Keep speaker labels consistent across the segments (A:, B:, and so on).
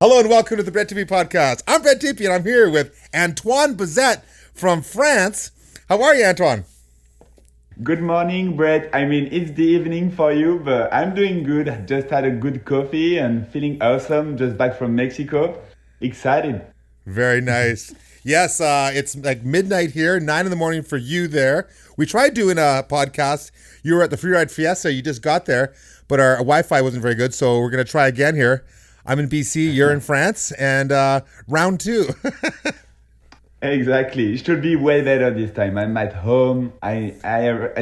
A: Hello and welcome to the Red Tippie podcast. I'm Red Tippie and I'm here with Antoine Bizet from France. How are you, Antoine?
B: Good morning, Brett. I mean, it's the evening for you, but I'm doing good. I just had a good coffee and feeling awesome. Just back from Mexico. Excited.
A: Very nice. Yes, it's like midnight here, 9 in the morning for you there. We tried doing a podcast. You were at the Freeride Fiesta. You just got there, but our Wi-Fi wasn't very good, so we're going to try again here. I'm in BC, you're in France, and round two.
B: Exactly. It should be way better this time. I'm at home. I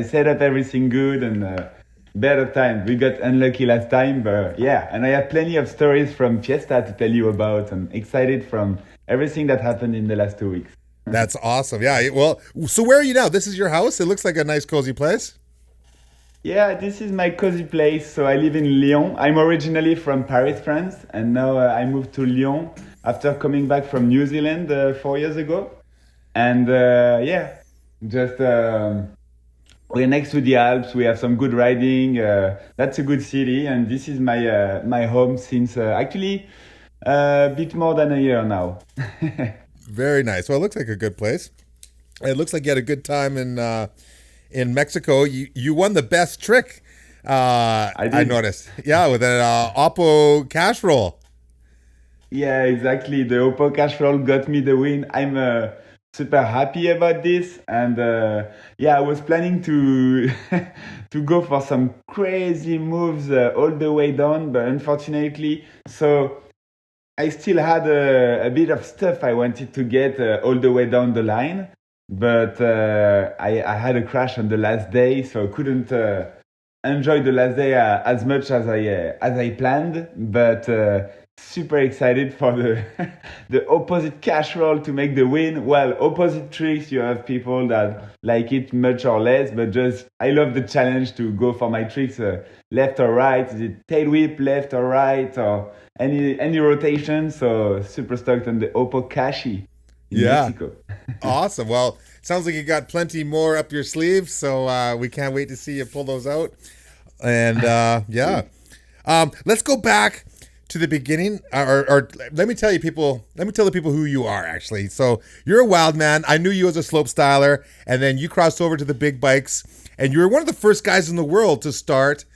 B: set up everything good and better time. We got unlucky last time, but yeah. And I have plenty of stories from Fiesta to tell you about. I'm excited from everything that happened in the last 2 weeks.
A: That's awesome. Yeah, well, so where are you now? This is your house? It looks like a nice, cozy place.
B: Yeah, this is my cozy place. So I live in Lyon. I'm originally from Paris, France, and now I moved to Lyon after coming back from New Zealand 4 years ago. And yeah, just we're next to the Alps. We have some good riding. That's a good city, and this is my home since actually a bit more than a year now.
A: Very nice. Well, it looks like a good place. It looks like you had a good time in Mexico. You won the best trick. I noticed. Yeah, with an Oppo-Cash roll.
B: Yeah, exactly. The Oppo-Cash roll got me the win. I'm super happy about this, and yeah, I was planning to to go for some crazy moves all the way down, but unfortunately, so I still had a bit of stuff I wanted to get all the way down the line. But I had a crash on the last day, so I couldn't enjoy the last day as much as I planned. But super excited for the the opposite cash roll to make the win. Well, opposite tricks, you have people that like it much or less, but just I love the challenge to go for my tricks left or right. Is it tail whip, left or right, or any rotation? So super stoked on the Oppo-Cash in Mexico.
A: Awesome. Well, sounds like you got plenty more up your sleeve, so we can't wait to see you pull those out. And yeah, let's go back to the beginning, or let me tell the people who you are actually. So you're a wild man. I knew you as a slopestyler, and then you crossed over to the big bikes, and you were one of the first guys in the world to start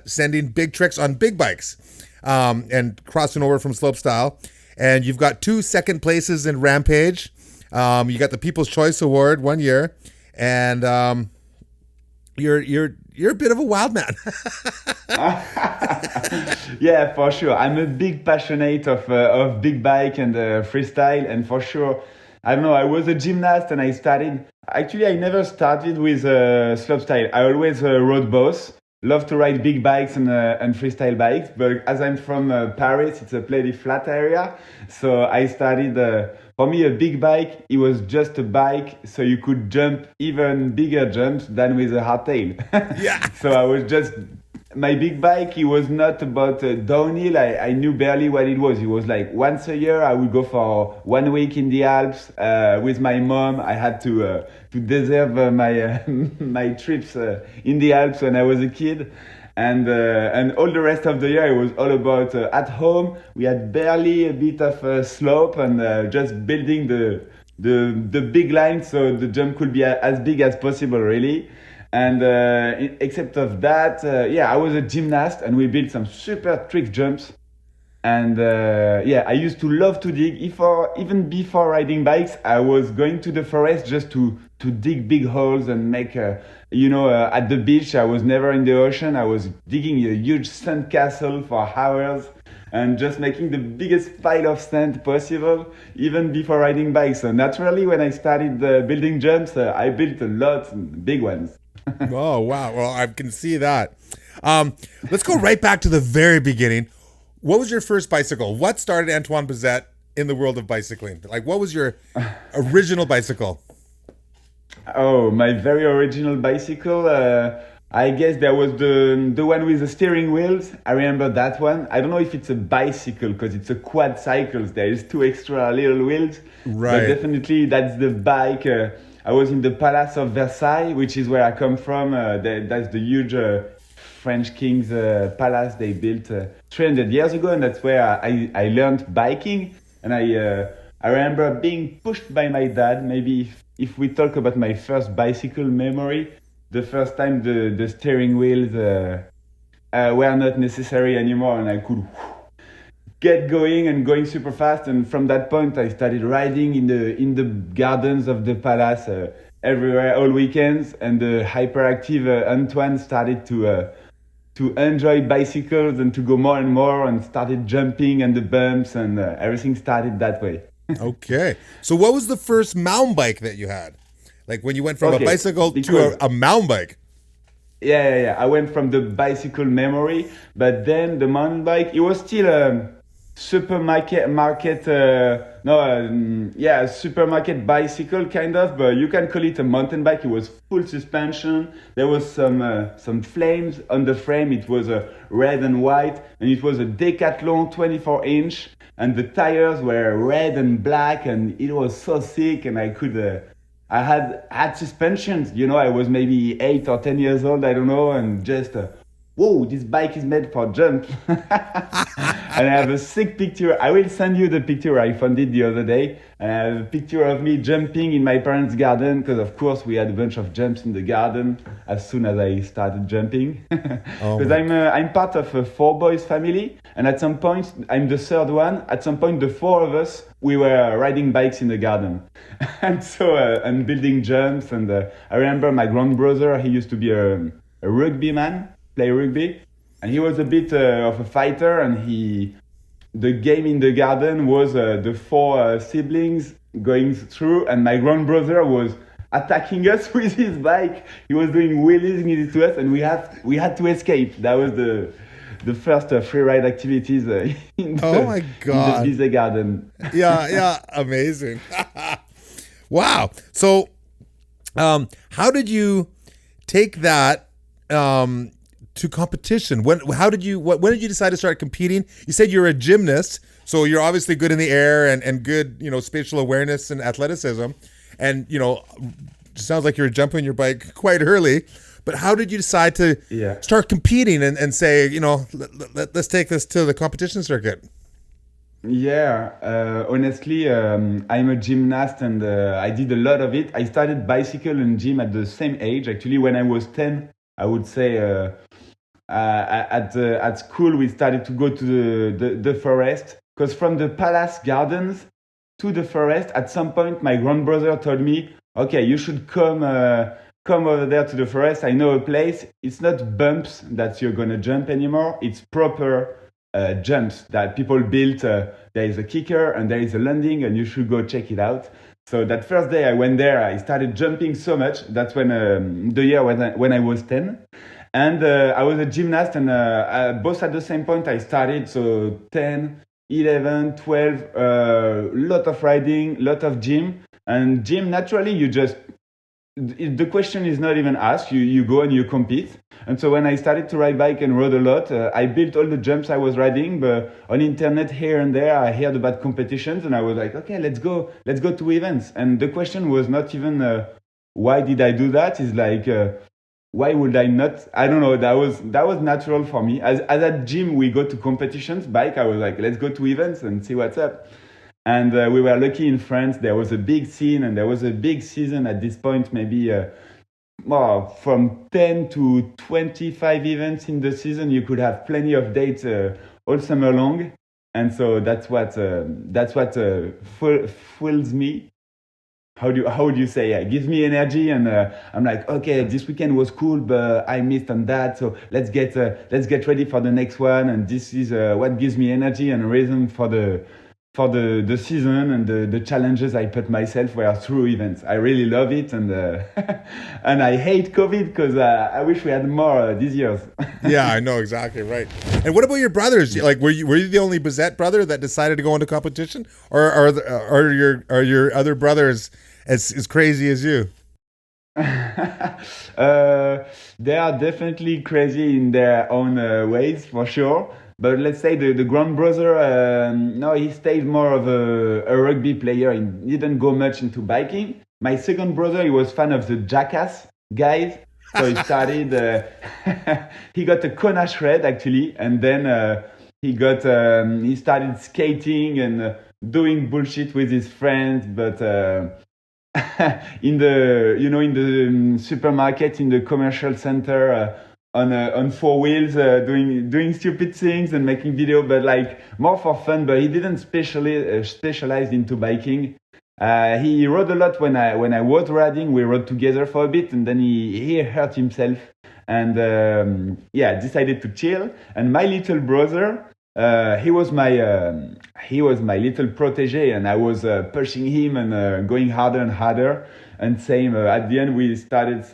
A: sending big tricks on big bikes, and crossing over from slopestyle. And you've got 2 second places in Rampage. You got the People's Choice Award 1 year, and you're a bit of a wild man.
B: Yeah, for sure. I'm a big passionate of big bike and freestyle, and for sure, I don't know. I was a gymnast, and I started. Actually, I never started with slopestyle. I always rode both. Love to ride big bikes and freestyle bikes, but as I'm from Paris, it's a pretty flat area. So I started, for me, a big bike, it was just a bike, so you could jump even bigger jumps than with a hardtail.
A: Yeah.
B: So I was just, my big bike, it was not about downhill. I knew barely what it was. It was like once a year, I would go for 1 week in the Alps with my mom. I had to deserve my my trips in the Alps when I was a kid, and all the rest of the year it was all about at home. We had barely a bit of slope and just building the big line so the jump could be as big as possible, really. And except of that, yeah, I was a gymnast, and we built some super trick jumps. And yeah, I used to love to dig. Even before riding bikes, I was going to the forest just to dig big holes and make, at the beach, I was never in the ocean. I was digging a huge sand castle for hours and just making the biggest pile of sand possible, even before riding bikes. So naturally, when I started building jumps, I built a lot, big ones.
A: Oh, wow. Well, I can see that. Let's go right back to the very beginning. What was your first bicycle? What started Antoine Bizet in the world of bicycling? Like, what was your original bicycle?
B: Oh, my very original bicycle. I guess there was the one with the steering wheels. I remember that one. I don't know if it's a bicycle because it's a quad cycle. There is 2 extra little wheels.
A: Right.
B: But definitely that's the bike. I was in the Palace of Versailles, which is where I come from. That's the huge French king's palace they built 300 years ago, and that's where I learned biking. And I remember being pushed by my dad. Maybe if we talk about my first bicycle memory, the first time the steering wheels were not necessary anymore, and I could get going and going super fast. And from that point, I started riding in the gardens of the palace everywhere, all weekends. And the hyperactive Antoine started to enjoy bicycles and to go more and more, and started jumping and the bumps, and everything started that way.
A: Okay. So what was the first mountain bike that you had? Like when you went from a bicycle to a mountain bike?
B: Yeah. I went from the bicycle memory, but then the mountain bike, it was still supermarket supermarket bicycle kind of, but you can call it a mountain bike. It was full suspension. There was some flames on the frame. It was red and white, and it was a Decathlon 24-inch, and the tires were red and black, and it was so sick. And I had suspensions, I was maybe 8 or 10 years old, I don't know, and just whoa, this bike is made for jump. And I have a sick picture. I will send you the picture. I found it the other day. And I have a picture of me jumping in my parents' garden, because of course we had a bunch of jumps in the garden as soon as I started jumping. Because I'm part of a 4 boys family, and at some point I'm the third one. At some point the 4 of us, we were riding bikes in the garden, and so and building jumps. And I remember my grand brother. He used to be a rugby man, play rugby, and he was a bit of a fighter. And the game in the garden was the 4 siblings going through, and my grand brother was attacking us with his bike. He was doing wheelies to us, and we had to escape. That was the first freeride activities in the Bizet garden.
A: Yeah, amazing. Wow. So, how did you take that to competition? When did you decide to start competing? You said you're a gymnast, so you're obviously good in the air and good, spatial awareness and athleticism. And, sounds like you're jumping your bike quite early. But how did you decide to start competing and say, let's take this to the competition circuit?
B: Yeah, honestly, I'm a gymnast, and I did a lot of it. I started bicycle and gym at the same age. Actually, when I was 10, I would say at school we started to go to the forest, because from the palace gardens to the forest, at some point my grandbrother told me, okay, you should come over there to the forest. I know a place. It's not bumps that you're gonna jump anymore. It's proper jumps that people built. There is a kicker and there is a landing, and you should go check it out. So that first day I went there, I started jumping so much. That's when the year when I was 10. And I was a gymnast, and both at the same point I started. So 10, 11, 12, lot of riding, lot of gym. And gym, naturally, the question is not even asked. You go and you compete. And so when I started to ride bike and rode a lot, I built all the jumps I was riding. But on internet here and there, I heard about competitions, and I was like, okay, let's go to events. And the question was not even why did I do that? It's like why would I not? I don't know. That was natural for me. As at gym, we go to competitions. Bike, I was like, let's go to events and see what's up. And we were lucky in France. There was a big scene, and there was a big season at this point, maybe from 10 to 25 events in the season. You could have plenty of dates all summer long. And so that's what fuels me. How would you say? It gives me energy, and I'm like, okay, this weekend was cool, but I missed on that. So let's get ready for the next one. And this is what gives me energy and a reason for the season, and the challenges I put myself were through events. I really love it, and and I hate COVID because I wish we had more these years.
A: Yeah, I know, exactly right. And what about your brothers? Like, were you the only Bizet brother that decided to go into competition, or are your other brothers as crazy as you?
B: They are definitely crazy in their own ways, for sure. But let's say the grand brother, no, he stayed more of a rugby player. He didn't go much into biking. My second brother, he was fan of the Jackass guys. So he started, he got a Kona shred actually, and then he started skating and doing bullshit with his friends, but in the supermarket, in the commercial center, on four wheels, doing stupid things and making video, but like more for fun. But he didn't specialize into biking. He rode a lot when I was riding. We rode together for a bit, and then he hurt himself, and decided to chill. And my little brother, he was my little protege, and I was pushing him and going harder and harder. And same at the end, we started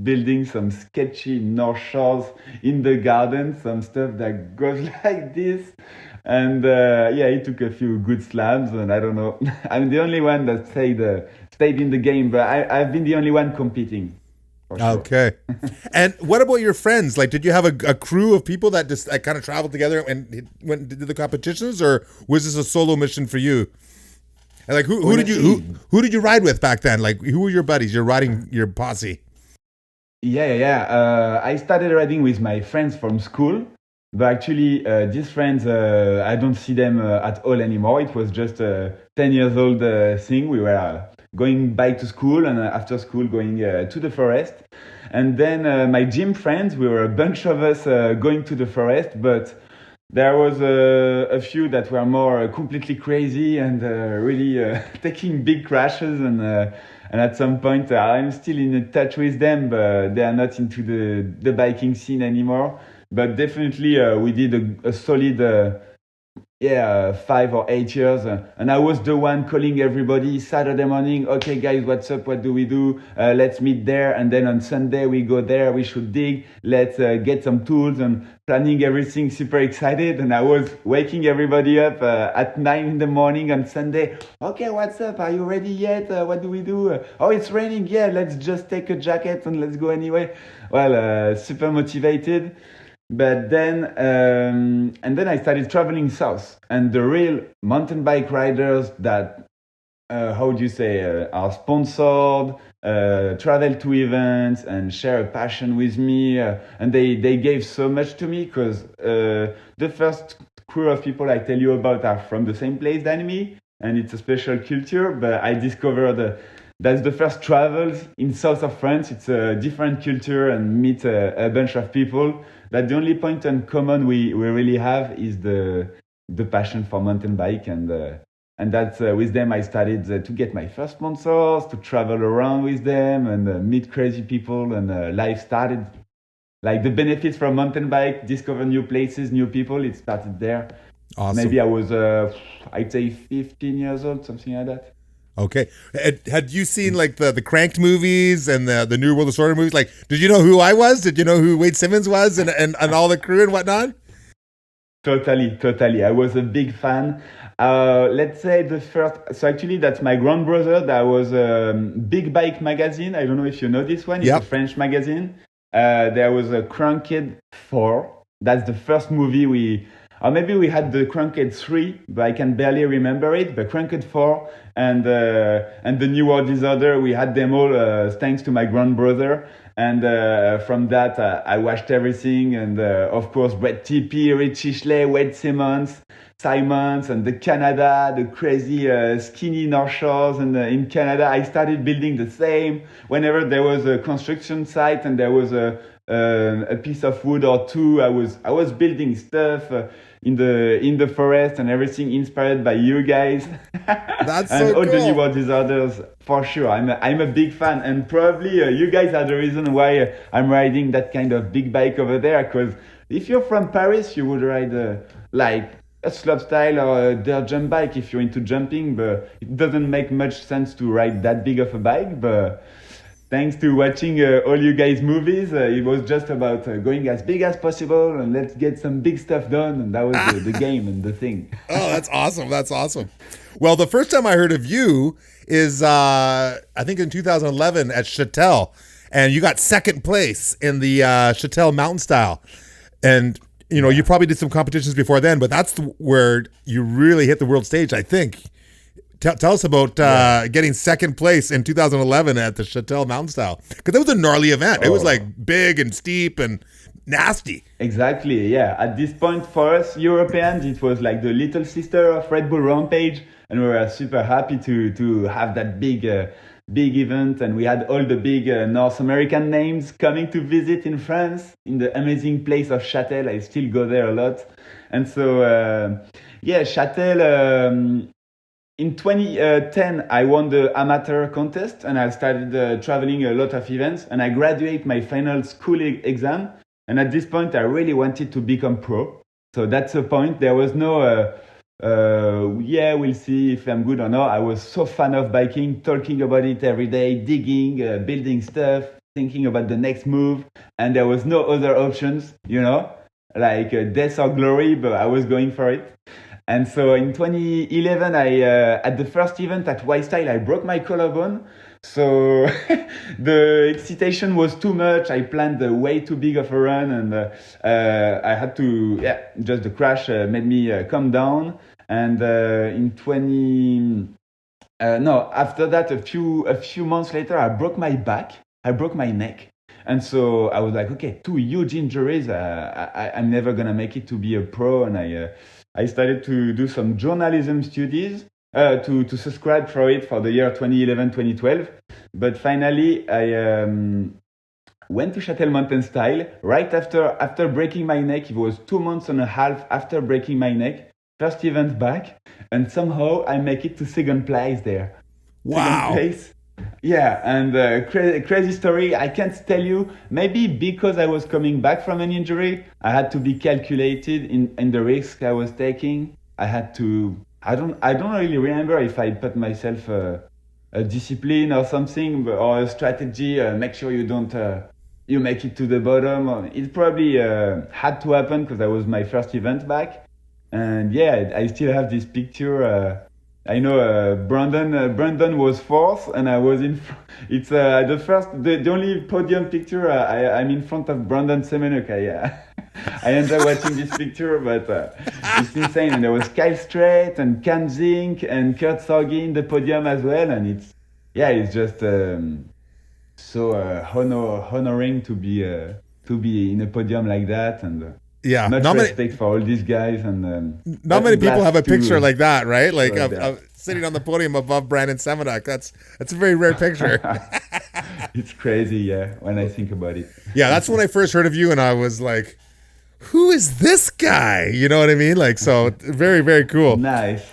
B: building some sketchy North Shores in the garden, some stuff that goes like this. And he took a few good slams, and I don't know. I'm the only one that stayed in the game, but I've been the only one competing. Sure.
A: Okay. And what about your friends? Like, did you have a crew of people that just kind of traveled together and went to the competitions, or was this a solo mission for you? And like, who did you ride with back then? Like, who were your buddies? Your posse?
B: I started riding with my friends from school. But actually, these friends, I don't see them at all anymore. It was just a 10 years old thing. We were going back to school, and after school going to the forest. And then my gym friends, we were a bunch of us going to the forest, but there was a few that were more completely crazy and really taking big crashes. And at some point, I'm still in touch with them, but they are not into the biking scene anymore. But definitely, we did a solid 5 or 8 years. And I was the one calling everybody Saturday morning. Okay, guys, what's up? What do we do? Let's meet there. And then on Sunday, we go there. We should dig. Let's get some tools and planning everything, super excited. And I was waking everybody up at 9 in the morning on Sunday. Okay, what's up? Are you ready yet? What do we do? Oh, it's raining. Yeah, let's just take a jacket and let's go anyway. Well, super motivated. But then, and then I started traveling south, and the real mountain bike riders that, are sponsored, travel to events and share a passion with me, and they gave so much to me, because the first crew of people I tell you about are from the same place than me, and it's a special culture. But I discovered that's the first travels in south of France. It's a different culture, and meet a bunch of people. That the only point in common we really have is the passion for mountain bike, and that's with them I started to get my first sponsors, to travel around with them and meet crazy people, and life started. Like the benefits from mountain bike, discover new places, new people, it started there.
A: Awesome.
B: Maybe I was, I'd say 15 years old, something like that.
A: Okay. Had you seen like the Kranked movies and the New World Order movies? Like, did you know who I was? Did you know who Wade Simmons was and all the crew and whatnot?
B: Totally. I was a big fan. Let's say so actually that's my grand brother. That was Big Bike magazine. I don't know if you know this one. It's a French magazine. There was a Kranked 4. That's the first movie or maybe we had the Kranked 3, but I can barely remember it. But Kranked 4 and the New World Disorder, we had them all thanks to my grand brother. And from that, I watched everything. And of course, Brett Tippie, Richie Schley, Wade Simons, and the Canada, the crazy skinny North Shores. And in Canada, I started building the same. Whenever there was a construction site and there was a piece of wood or two, I was building stuff in the forest and everything, inspired by you guys.
A: That's
B: and
A: so
B: all
A: cool.
B: The New World Disorders, for sure. I'm a big fan, and probably you guys are the reason why I'm riding that kind of big bike over there. Because if you're from Paris, you would ride like a Slopestyle or a dirt jump bike if you're into jumping, but it doesn't make much sense to ride that big of a bike. But thanks to watching all you guys' movies, it was just about going as big as possible and let's get some big stuff done. And that was the game and the thing.
A: Oh, that's awesome. Well, the first time I heard of you is, I think in 2011 at Chatel. And you got second place in the Chatel Mountain Style. And, you probably did some competitions before then, but that's where you really hit the world stage, I think. Tell us about getting second place in 2011 at the Chatel Mountain Style, because that was a gnarly event. It was like big and steep and nasty.
B: Exactly, yeah. At this point, for us Europeans, it was like the little sister of Red Bull Rampage, and we were super happy to have that big event. And we had all the big North American names coming to visit in France, in the amazing place of Chatel. I still go there a lot. And so, Chatel, in 2010, I won the amateur contest, and I started traveling a lot of events, and I graduate my final school exam. And at this point, I really wanted to become pro. So that's the point. There was no, we'll see if I'm good or not. I was so fan of biking, talking about it every day, digging, building stuff, thinking about the next move. And there was no other options, like death or glory, but I was going for it. And so in 2011, at the first event at Whitestyle, I broke my collarbone. So the excitation was too much. I planned way too big of a run, and I had to, just the crash made me come down. And after that, a few months later, I broke my back. I broke my neck. And so I was like, okay, 2 huge injuries. I'm never gonna make it to be a pro. And I started to do some journalism studies. To subscribe for it for the year 2011-2012. But finally, I went to Chatel Mountain Style right after breaking my neck. It was 2 months and a half after breaking my neck. First event back, and somehow I make it to second place there.
A: Wow.
B: Second place. Yeah, and crazy story. I can't tell you. Maybe because I was coming back from an injury, I had to be calculated in the risk I was taking. I had to. I don't really remember if I put myself a discipline or something, or a strategy. Make sure you don't you make it to the bottom. It probably had to happen because that was my first event back, and I still have this picture. I know Brandon was fourth, and I was in. It's the only podium picture. I'm in front of Brandon Semenuk. I enjoy watching this picture, but it's insane. And there was Kyle Strait and Cam Zink and Kurt Sorgi in the podium as well, and it's just so honoring to be in a podium like that, and much respect for all these guys. And
A: not many people have a picture like that, right? Like of sitting on the podium above Brandon Semenuk. That's a very rare picture.
B: It's crazy, when I think about it.
A: Yeah, that's when I first heard of you, and I was like, who is this guy? You know what I mean? Like, so very, very cool.
B: Nice.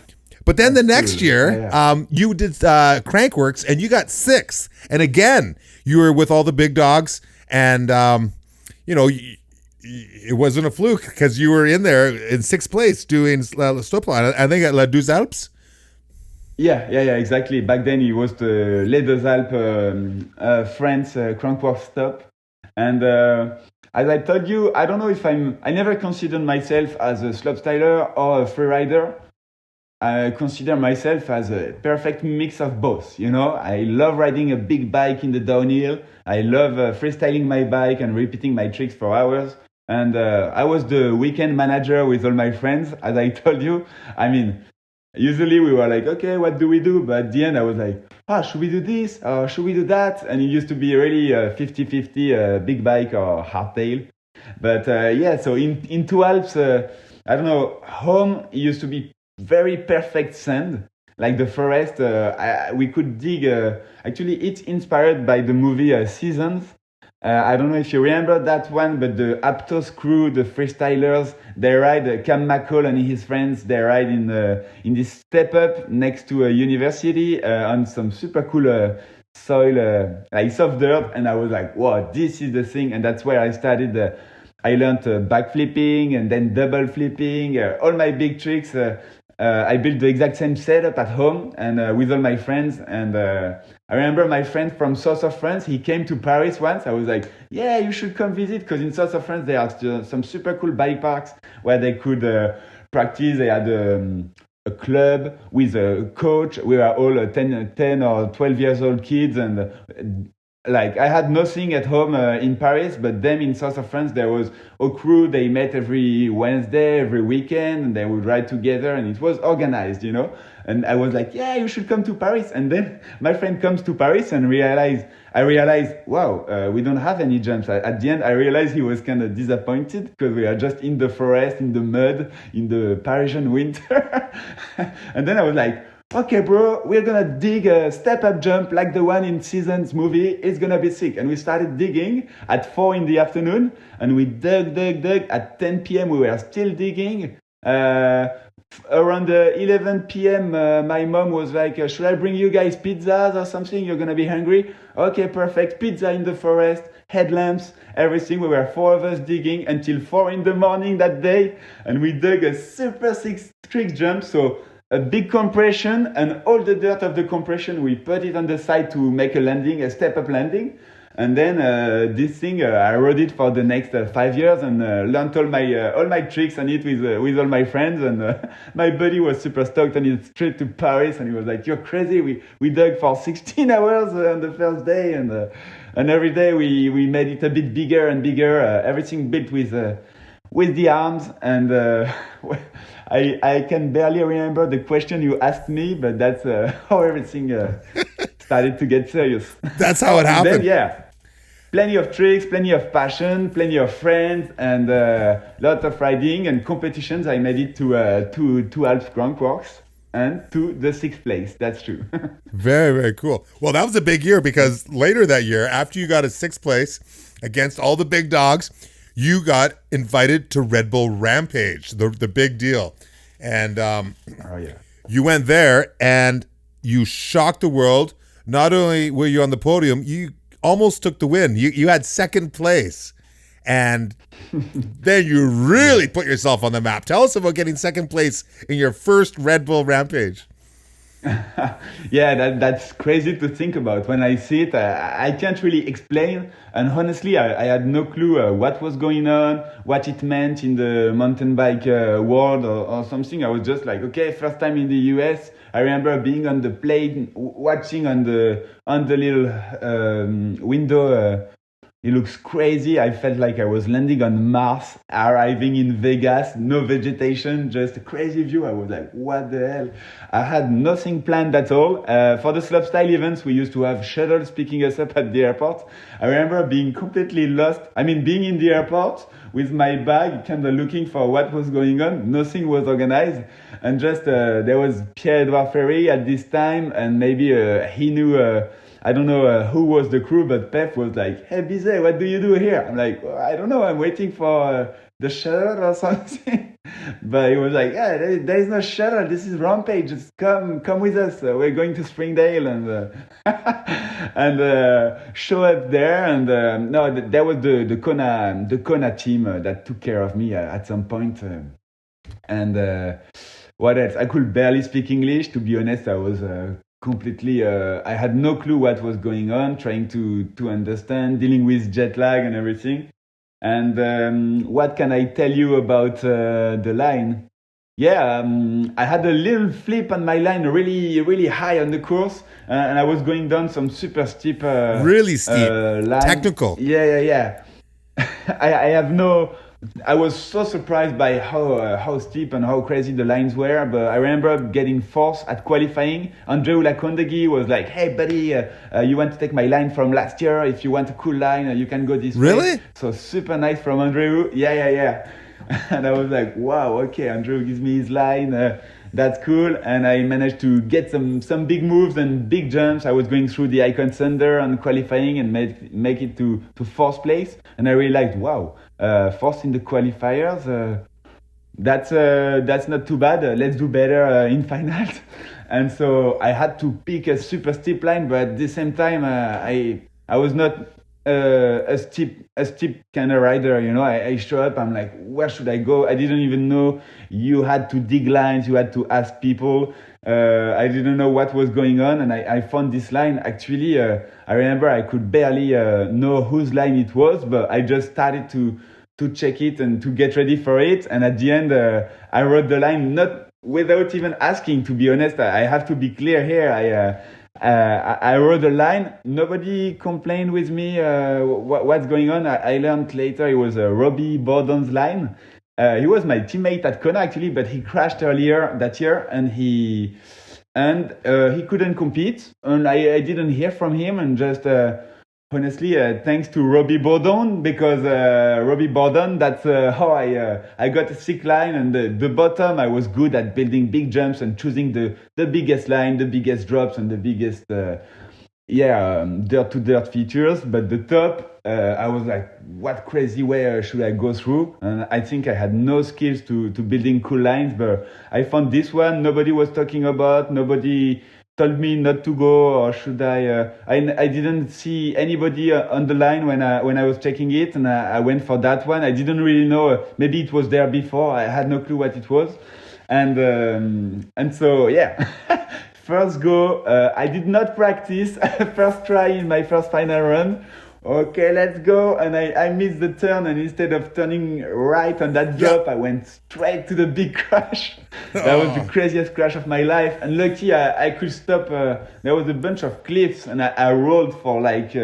A: But then the next year, you did Crankworx, and you got 6th. And again, you were with all the big dogs, and it wasn't a fluke because you were in there in 6th place doing Slopestyle. I think at Les Deux Alpes.
B: Yeah, exactly. Back then, it was the Les Deux Alpes France Crankworx stop, and. As I told you, I don't know if I never considered myself as a slopestyler or a freerider. I consider myself as a perfect mix of both. I love riding a big bike in the downhill. I love freestyling my bike and repeating my tricks for hours. And I was the weekend manager with all my friends, as I told you. I mean, usually we were like, okay, what do we do? But at the end, I was like, should we do this or should we do that? And it used to be really 50-50 big bike or hardtail. But so in 2 Alps, I don't know, home it used to be very perfect sand, like the forest. We could dig. Actually, it's inspired by the movie Seasons. I don't know if you remember that one, but the Aptos crew, the freestylers, they ride, Cam McCall and his friends, they ride in this step up next to a university on some super cool soil, like soft dirt. And I was like, wow, this is the thing. And that's where I started. I learned backflipping and then double flipping, all my big tricks. I built the exact same setup at home and with all my friends. And I remember my friend from south of France, he came to Paris once. I was like, yeah, you should come visit, because in south of France, there are some super cool bike parks where they could practice. They had a club with a coach. We were all 10 or 12 years old kids, and like I had nothing at home in Paris, but them in south of France, there was a crew. They met every Wednesday, every weekend, and they would ride together, and it was organized, you know. And I was like, yeah, you should come to Paris. And then my friend comes to Paris and I realized, wow, we don't have any jumps. At the end, I realized he was kind of disappointed because we are just in the forest, in the mud, in the Parisian winter. And then I was like, okay, bro, we're gonna dig a step-up jump like the one in Seasons movie. It's gonna be sick. And we started digging at 4 in the afternoon, and we dug. At 10 p.m. we were still digging. Around 11 p.m., my mom was like, should I bring you guys pizzas or something? You're gonna be hungry? Okay, perfect. Pizza in the forest, headlamps, everything. We were 4 of us digging until 4 in the morning that day, and we dug a super sick trick jump. So a big compression, and all the dirt of the compression, we put it on the side to make a landing, a step-up landing. And then this thing, I rode it for the next 5 years and learned all my tricks on it with all my friends. And my buddy was super stoked on his trip to Paris, and he was like, "You're crazy! We dug for 16 hours on the first day, and every day we made it a bit bigger and bigger. Everything built with the arms." And I can barely remember the question you asked me, but that's how everything started to get serious.
A: That's how it happened.
B: Then, yeah. Plenty of tricks, plenty of passion, plenty of friends, and lots of riding and competitions. I made it to Alps Crankworx and to the 6th place. That's true.
A: Very, very cool. Well, that was a big year because later that year, after you got a 6th place against all the big dogs, you got invited to Red Bull Rampage, the big deal. And you went there and you shocked the world. Not only were you on the podium, you almost took the win. You had 2nd place, and then you really put yourself on the map. Tell us about getting 2nd place in your first Red Bull Rampage.
B: Yeah, that's crazy to think about. When I see it, I can't really explain. And honestly, I had no clue what was going on, what it meant in the mountain bike world or something. I was just like, okay, first time in the US. I remember being on the plane, watching on the little window. It looks crazy. I felt like I was landing on Mars, arriving in Vegas, no vegetation, just a crazy view. I was like, what the hell? I had nothing planned at all. For the slopestyle events, we used to have shuttles picking us up at the airport. I remember being completely lost. I mean, being in the airport with my bag, kind of looking for what was going on. Nothing was organized. And just, there was Pierre-Edouard Ferry at this time, and maybe he knew... I don't know who was the crew, but Pep was like, "Hey, Bizet, what do you do here?" I'm like, well, "I don't know. I'm waiting for the shuttle or something." But he was like, "Yeah, there is no shuttle. This is Rampage. Just come with us. We're going to Springdale and show up there." And no, that was the Kona team that took care of me at some point. And what else? I could barely speak English. To be honest, I was. Completely I had no clue what was going on, trying to understand, dealing with jet lag and everything. And what can I tell you about the line? Yeah, I had a little flip on my line, really high on the course, and I was going down some super steep
A: really steep line. Technical.
B: Yeah. I was so surprised by how steep and how crazy the lines were. But I remember getting fourth at qualifying. Andreu Lacondegui was like, "Hey, buddy, you want to take my line from last year? If you want a cool line, you can go this way."
A: Really?
B: So super nice from Andreu. Yeah. And I was like, wow, okay, Andreu gives me his line. That's cool. And I managed to get some big moves and big jumps. I was going through the Icon Thunder on qualifying and make it to 4th place. And I realized, wow, 4th in the qualifiers, that's not too bad. Let's do better in finals. And so I had to pick a super steep line, but at the same time, I was not a steep kind of rider, you know. I show up, I'm like, where should I go? I didn't even know you had to dig lines, you had to ask people. I didn't know what was going on, and I found this line. Actually, I remember I could barely know whose line it was, but I just started to check it and to get ready for it. And at the end, I wrote the line not without even asking, to be honest. I have to be clear here. I rode a line. Nobody complained with me. What's going on? I learned later it was Robbie Bordon's line. He was my teammate at Kona actually, but he crashed earlier that year, and he couldn't compete. And I didn't hear from him, and just honestly, thanks to Robbie Bordon, because Robbie Bordon, that's how I got a sick line, and the bottom I was good at building big jumps and choosing the biggest line, the biggest drops, and the biggest dirt to dirt features. But the top, I was like, what crazy way should I go through? And I think I had no skills to building cool lines, but I found this one nobody was talking about. Nobody told me not to go, or should I? I didn't see anybody on the line when I was checking it, and I went for that one. I didn't really know. Maybe it was there before. I had no clue what it was, and so yeah. First go, I did not practice. First try in my first final run. Okay, let's go. And I missed the turn, and instead of turning right on that drop, I went straight to the big crash. That was the craziest crash of my life. And lucky I could stop. There was a bunch of cliffs, and I rolled for like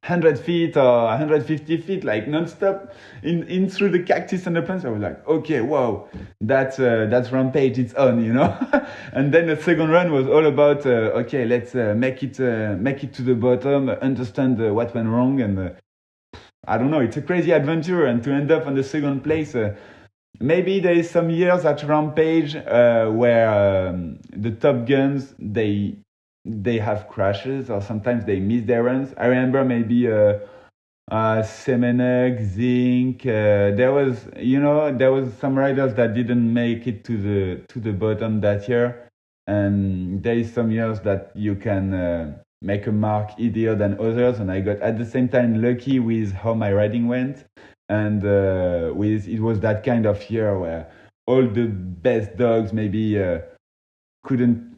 B: 100 feet or 150 feet, like non-stop in through the cactus and the plants. I was like, okay, wow, that's Rampage, it's on, you know. And then the second run was all about okay, let's make it to the bottom, understand what went wrong, and I don't know, it's a crazy adventure. And to end up on the second place, maybe there is some years at Rampage where the top guns they have crashes, or sometimes they miss their runs. I remember maybe Semenuk, Zinc. There was some riders that didn't make it to the bottom that year, and there is some years that you can make a mark easier than others. And I got at the same time lucky with how my riding went, and it was that kind of year where all the best dogs maybe couldn't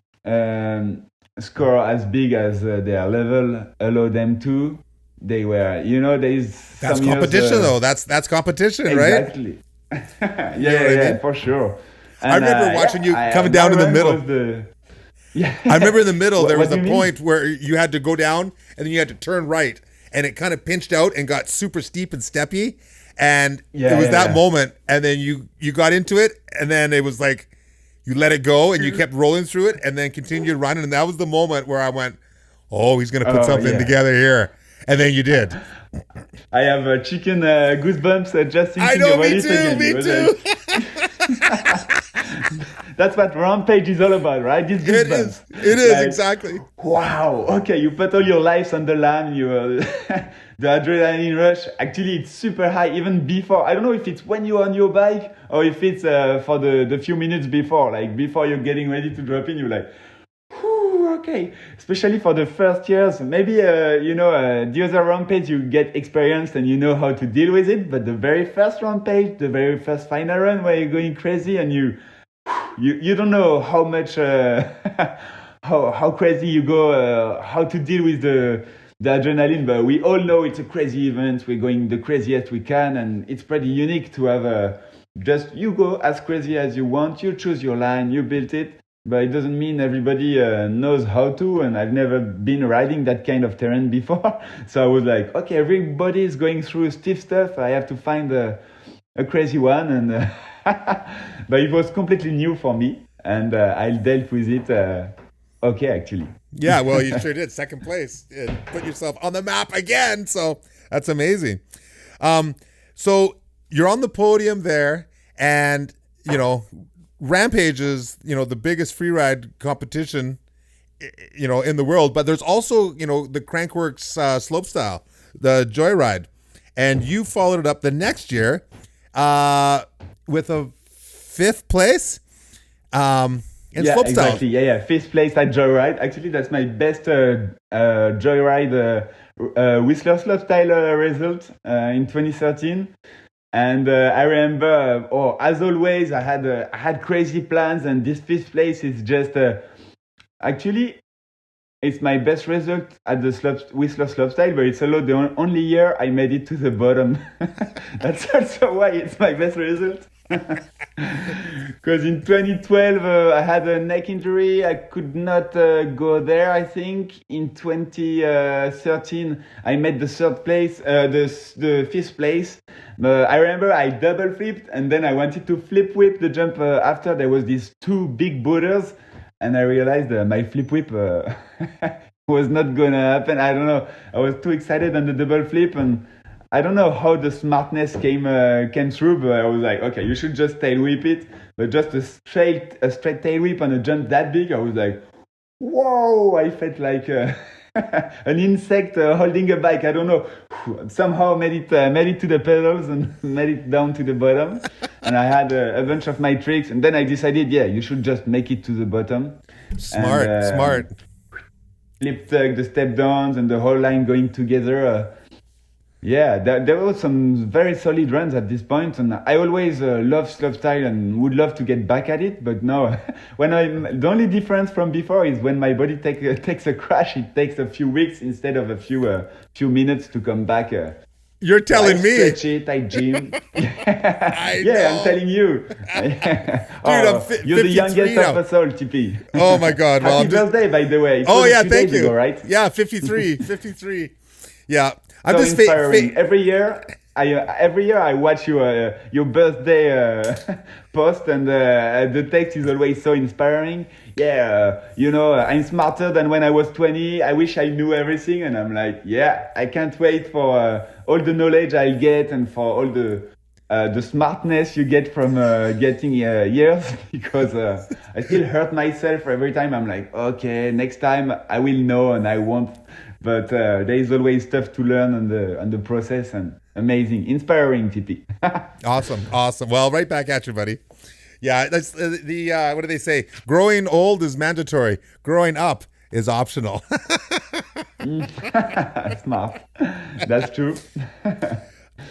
B: score as big as their level allowed them to. They were, there is
A: that's
B: some
A: competition
B: years,
A: though. That's competition,
B: exactly.
A: right?
B: Yeah,
A: You know what I mean?
B: for sure.
A: I remember watching you coming down in the middle. I remember in the middle there was a point where you had to go down and then you had to turn right, and it kind of pinched out and got super steep and steppy, and it was that moment, and then you got into it, and then it was like you let it go and you kept rolling through it and then continued running, and that was the moment where I went, oh, he's going to put something together here. And then you did.
B: I have chicken goosebumps just thinking
A: I know,
B: about
A: me
B: it
A: too,
B: again.
A: me too.
B: That's what Rampage is all about, right? These goosebumps.
A: It is, like, exactly.
B: Wow. Okay, you put all your lives on the line. The adrenaline rush. Actually, it's super high even before. I don't know if it's when you're on your bike or if it's for the few minutes before. Like before you're getting ready to drop in, you're like, okay, especially for the first years. Maybe the other Rampage you get experienced and you know how to deal with it, but the very first Rampage, the very first final run where you're going crazy and you don't know how much how crazy you go, how to deal with the adrenaline. But we all know it's a crazy event. We're going the craziest we can, and it's pretty unique to have just you go as crazy as you want. You choose your line, you build it. But it doesn't mean everybody knows how to, and I've never been riding that kind of terrain before. So I was like, okay, everybody is going through stiff stuff. I have to find a crazy one, and but it was completely new for me, and I dealt with it okay, actually.
A: Yeah, well, you sure did. Second place. You put yourself on the map again, so that's amazing. So you're on the podium there, and, Rampage is, the biggest freeride competition, in the world. But there's also, the Crankworx Slopestyle, the Joyride. And you followed it up the next year with a 5th place in Slopestyle.
B: Exactly. Yeah. 5th place at Joyride. Actually, that's my best Joyride Whistler Slopestyle result in 2013. And I remember, as always, I had crazy plans, and this 5th place is just actually it's my best result at the Whistler Slopestyle, but it's the only year I made it to the bottom. That's also why it's my best result. Because in 2012 I had a neck injury. I could not go there. I think in 2013 I made the third place, the fifth place. I remember I double flipped and then I wanted to flip whip the jump after. There was these two big boulders, and I realized my flip whip was not gonna happen. I don't know. I was too excited on the double flip, and I don't know how the smartness came through, but I was like, okay, you should just tail whip it. But just a straight tail whip on a jump that big, I was like, whoa! I felt like an insect holding a bike. I don't know. Somehow made it to the pedals and made it down to the bottom. And I had a bunch of my tricks, and then I decided, yeah, you should just make it to the bottom.
A: Smart,
B: and,
A: smart.
B: Flip tug, the step downs, and the whole line going together. Yeah, there were some very solid runs at this point, and I always loved slopestyle and would love to get back at it. But no, the only difference from before is when my body takes a crash, it takes a few weeks instead of a few minutes to come back.
A: You're telling
B: I
A: me.
B: Stretch it, I gym. I'm telling you. Dude, you're the youngest of us all, Tippie.
A: Oh my God!
B: Happy birthday, by the way.
A: Thank you.
B: Ago, right?
A: Yeah, 53. Yeah. I'm
B: so
A: just
B: inspiring. Every year I watch your birthday post, and the text is always so inspiring. Yeah, I'm smarter than when I was 20. I wish I knew everything, and I'm like, yeah, I can't wait for all the knowledge I'll get and for all the smartness you get from getting years, because I still hurt myself every time. I'm like, okay, next time I will know and I won't. But there is always stuff to learn on the process, and amazing, inspiring, Tippie.
A: Awesome. Well, right back at you, buddy. Yeah, that's what do they say? Growing old is mandatory. Growing up is optional.
B: Smart. That's true.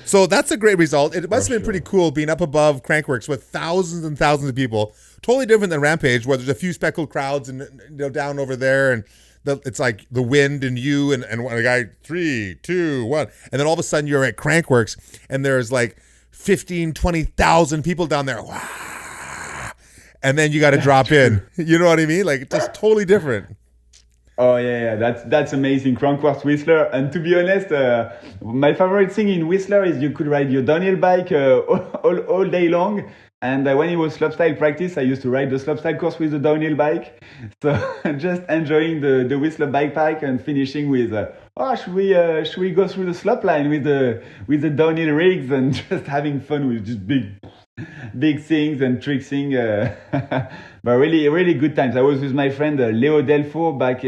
A: So that's a great result. It must have been pretty cool being up above Crankworx with thousands and thousands of people. Totally different than Rampage, where there's a few speckled crowds and down over there, and it's like the wind and you and one guy, 3, 2, 1. And then all of a sudden you're at Crankworx and there's like 15, 20,000 people down there. Wow. And then you got to drop in. You know what I mean? Like, it's just totally different.
B: Oh yeah, that's amazing. Crankworx Whistler, and to be honest, my favorite thing in Whistler is you could ride your downhill bike all day long. And when it was slopestyle practice, I used to ride the slopestyle course with the downhill bike. So just enjoying the Whistler bike pack and finishing with, should we go through the slope line with the downhill rigs, and just having fun with just big things and tricksing. But really good times. I was with my friend Leo Delfo back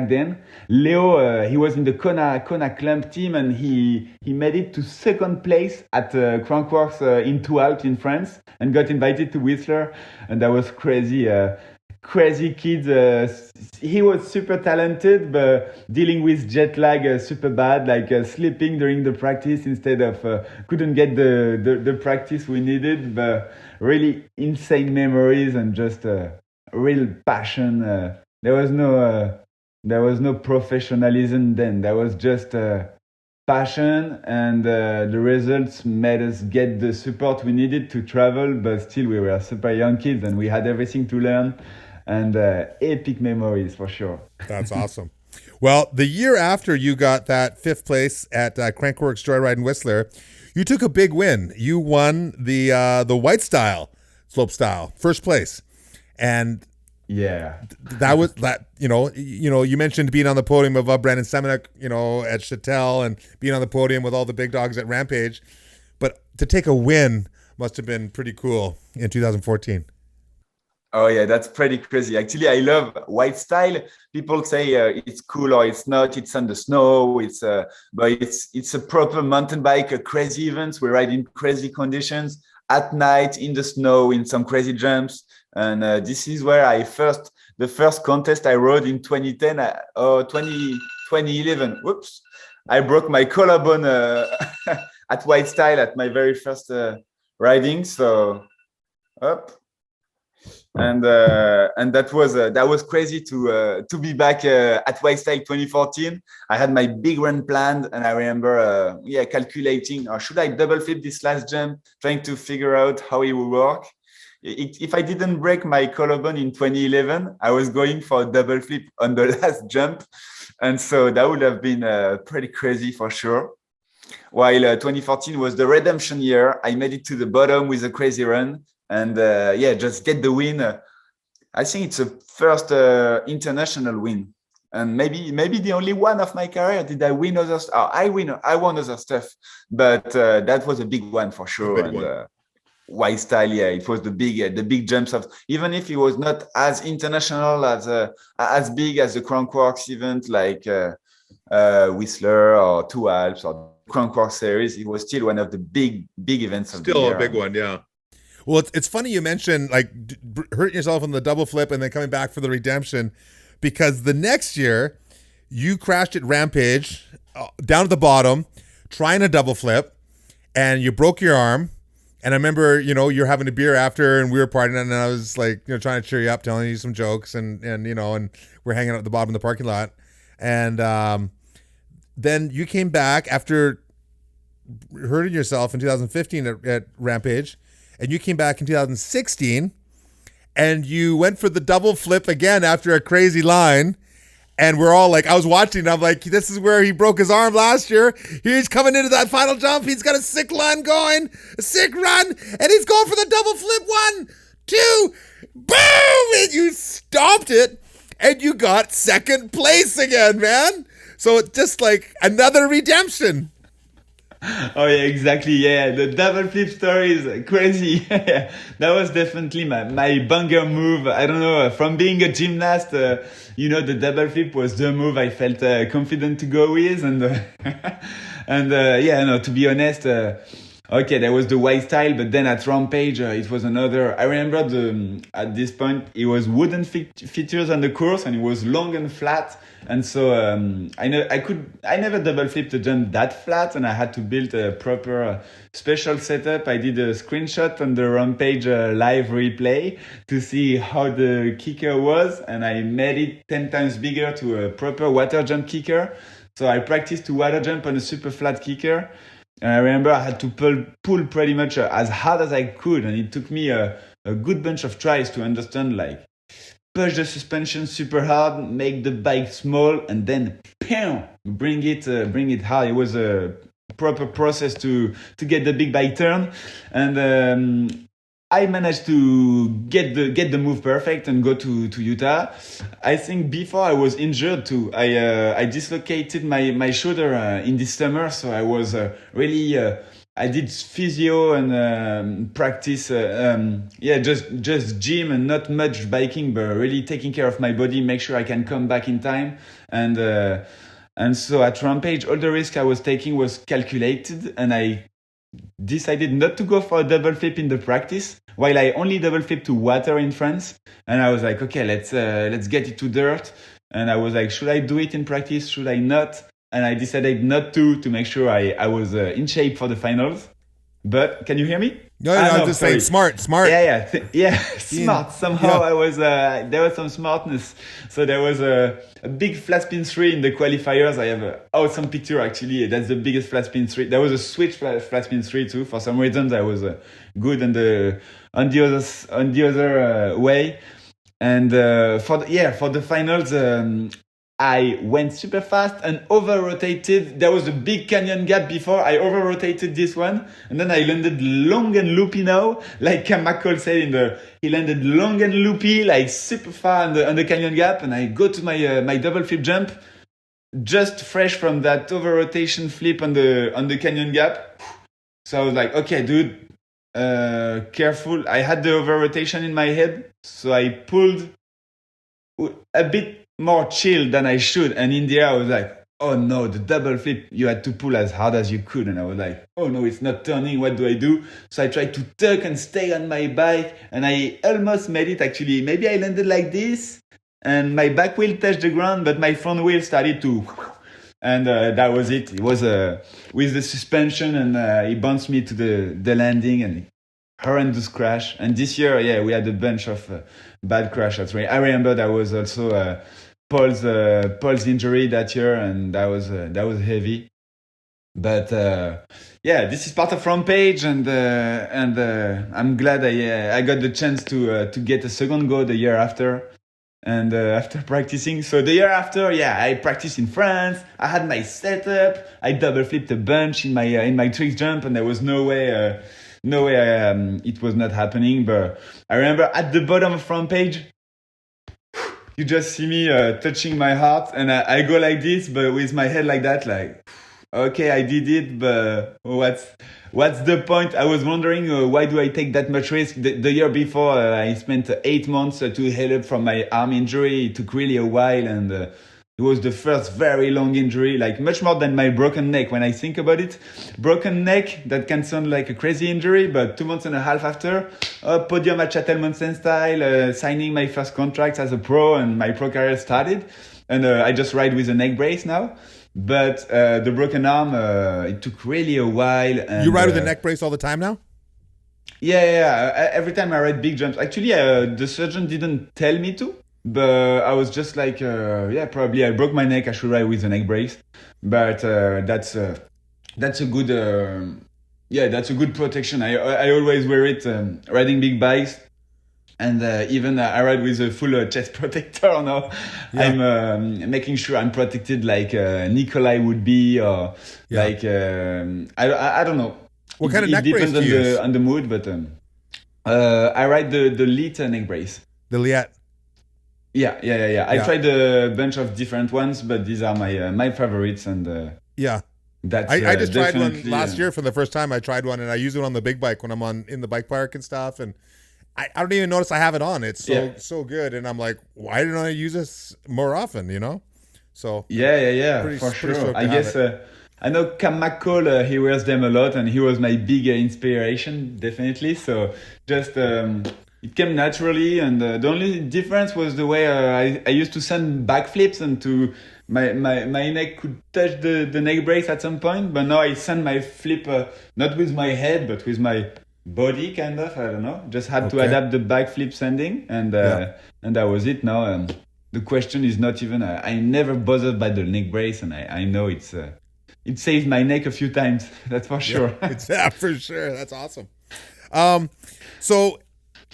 B: then. Leo, he was in the Kona Clump team, and he made it to second place at Crankworx in Thoualt in France, and got invited to Whistler, and that was crazy. Crazy kid. He was super talented, but dealing with jet lag super bad, like sleeping during the practice instead of couldn't get the practice we needed. But really insane memories and just real passion. There was no professionalism then. There was just passion, and the results made us get the support we needed to travel. But still, we were super young kids, and we had everything to learn. And epic memories for sure.
A: That's awesome. Well, the year after you got that 5th place at Crankworx Joyride in Whistler, you took a big win. You won the Whitestyle Slopestyle, 1st place, and
B: yeah,
A: that was that. You mentioned being on the podium above Brandon Semenuk, at Chatel, and being on the podium with all the big dogs at Rampage, but to take a win must have been pretty cool in 2014.
C: Oh yeah, that's pretty crazy. Actually, I love Whitestyle. People say it's cool or it's not. It's on the snow. But it's a proper mountain bike, a crazy event. We ride in crazy conditions at night in the snow in some crazy jumps. And this is where the first contest I rode in 2010 or 2011. Whoops, I broke my collarbone at Whitestyle at my very first riding. So up. and that was crazy to be back at Whitestyle 2014. I had my big run planned, and I remember calculating, should I double flip this last jump, trying to figure out how it would work. If I didn't break my collarbone in 2011, I was going for a double flip on the last jump, and so that would have been pretty crazy for sure. While 2014 was the redemption year, I made it to the bottom with a crazy run, and just get the win. I think it's a first international win, and maybe the only one of my career. Did I win other stuff? I won other stuff, but that was a big one for sure. And Whitestyle, it was the big jumps of, even if it was not as international as big as the Crankworx event like Whistler or Two Alps or Crankworx series, it was still one of the big events of the year.
A: Still a big one, yeah. Well, it's funny you mentioned like hurting yourself on the double flip and then coming back for the redemption, because the next year you crashed at Rampage down at the bottom trying a double flip and you broke your arm. And I remember, you're having a beer after and we were partying, and I was like, trying to cheer you up, telling you some jokes, and we're hanging out at the bottom of the parking lot. And then you came back after hurting yourself in 2015 at Rampage, and you came back in 2016 and you went for the double flip again after a crazy line. And we're all like, I was watching and I'm like, this is where he broke his arm last year. He's coming into that final jump. He's got a sick line going, a sick run, and he's going for the double flip. 1, 2, boom! And you stopped it and you got second place again, man. So it's just like another redemption.
B: Oh yeah, exactly. Yeah, the double flip story is crazy. That was definitely my banger move. I don't know, from being a gymnast, the double flip was the move I felt confident to go with, and to be honest, there was the Whitestyle, but then at Rampage, it was another. I remember at this point it was wooden features on the course, and it was long and flat. And so I never double flipped a jump that flat, and I had to build a proper special setup. I did a screenshot on the Rampage live replay to see how the kicker was, and I made it 10 times bigger to a proper water jump kicker. So I practiced to water jump on a super flat kicker. And I remember I had to pull pretty much as hard as I could, and it took me a good bunch of tries to understand, like, push the suspension super hard, make the bike small, and then bring it hard. It was a proper process to get the big bike turn, and I managed to get the move perfect and go to Utah. I think before I was injured too. I dislocated my shoulder in this summer, so I was really. I did physio and practice, just gym and not much biking, but really taking care of my body, make sure I can come back in time. And so at Rampage, all the risk I was taking was calculated, and I decided not to go for a double flip in the practice, while I only double flip to water in France. And I was like, okay, let's get it to dirt. And I was like, should I do it in practice? Should I not? And I decided not to make sure I was in shape for the finals. But can you hear me?
A: No, I'm just saying smart.
B: Yeah, smart. Somehow I was, there was some smartness. So there was a big flat spin 3 in the qualifiers. I have an awesome picture actually. That's the biggest flat spin 3. There was a switch flat spin 3 too. For some reasons I was good on the other way. And for the finals, I went super fast and over-rotated. There was a big canyon gap before. I over-rotated this one. And then I landed long and loopy now. Like McCall said, he landed long and loopy, like super far on the canyon gap. And I go to my double flip jump, just fresh from that over-rotation flip on the canyon gap. So I was like, okay, dude, careful. I had the over-rotation in my head. So I pulled a bit more chill than I should, and in the air I was like, oh no, the double flip, you had to pull as hard as you could, and I was like, oh no, it's not turning, what do I do? So I tried to tuck and stay on my bike, and I almost made it actually. Maybe I landed like this and my back wheel touched the ground, but my front wheel started to, and that was it. It was with the suspension, and it bounced me to the landing, and horrendous crash. And this year, yeah, we had a bunch of bad crashes. I remember that was also Paul's injury that year, and that was heavy. But yeah, this is part of Rampage, and I'm glad I got the chance to get a second go the year after. And after practicing, so the year after, yeah, I practiced in France. I had my setup. I double flipped a bunch in my trick jump, and there was no way it was not happening. But I remember at the bottom of Rampage, you just see me touching my heart, and I go like this, but with my head like that, like, okay, I did it, but what's the point? I was wondering why do I take that much risk? The year before, I spent 8 months to heal up from my arm injury. It took really a while, and it was the first very long injury, like much more than my broken neck. When I think about it, broken neck, that can sound like a crazy injury, but 2 months and a half after, podium at Chatel Mountain Style, signing my first contract as a pro, and my pro career started. And I just ride with a neck brace now. But the broken arm, it took really a while. And,
A: you ride with a neck brace all the time now?
B: Yeah. Every time I ride big jumps. Actually, the surgeon didn't tell me to, but I was just like, yeah, probably I broke my neck. I should ride with a neck brace. But that's a good, that's a good protection. I always wear it riding big bikes. And even I ride with a full chest protector now. Yeah. I'm making sure I'm protected like Nikolai would be, or like I don't know.
A: What kind of neck brace do you use?
B: It depends on the mood, but I ride the Liet neck brace.
A: The Liet.
B: Yeah. I tried a bunch of different ones, but these are my favorites, and
A: yeah.
B: That's,
A: I just tried one last year for the first time. I tried one, and I use it on the big bike when I'm in the bike park and stuff, and I don't even notice I have it on. It's so good, and I'm like, why didn't I use this more often? You know, so
B: yeah, for sure. I guess I know Cam McCall. He wears them a lot, and he was my big inspiration, definitely. So just it came naturally, and the only difference was the way I used to send backflips, and to my neck could touch the neck brace at some point, but now I send my flip not with my head, but with my body, kind of. I don't know. Just had to adapt the backflip sending, and that was it. Now the question is not even. I never bothered by the neck brace, and I know it saved my neck a few times. That's for sure.
A: Yeah, for sure. That's awesome. So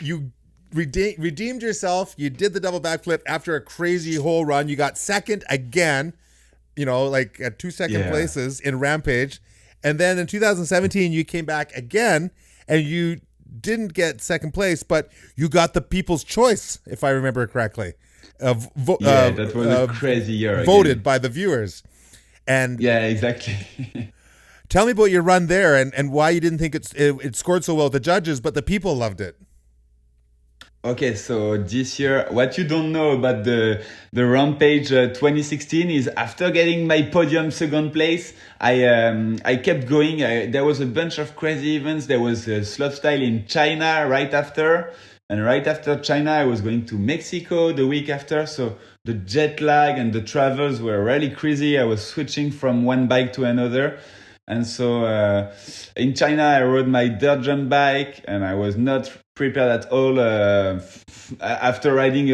A: you redeemed yourself. You did the double backflip after a crazy whole run. You got second again. You know, like at 2 second places in Rampage, and then in 2017 you came back again. And you didn't get second place, but you got the People's Choice, if I remember correctly.
B: That was a crazy year.
A: Voted by the viewers. And
B: yeah, exactly.
A: Tell me about your run there, and why you didn't think it scored so well with the judges, but the people loved it.
B: Okay, so this year, what you don't know about the Rampage 2016 is after getting my podium second place, I kept going. There was a bunch of crazy events. There was Slopestyle in China right after, and right after China, I was going to Mexico the week after. So the jet lag and the travels were really crazy. I was switching from one bike to another. And so in China, I rode my dirt jump bike, and I was not prepared at all after riding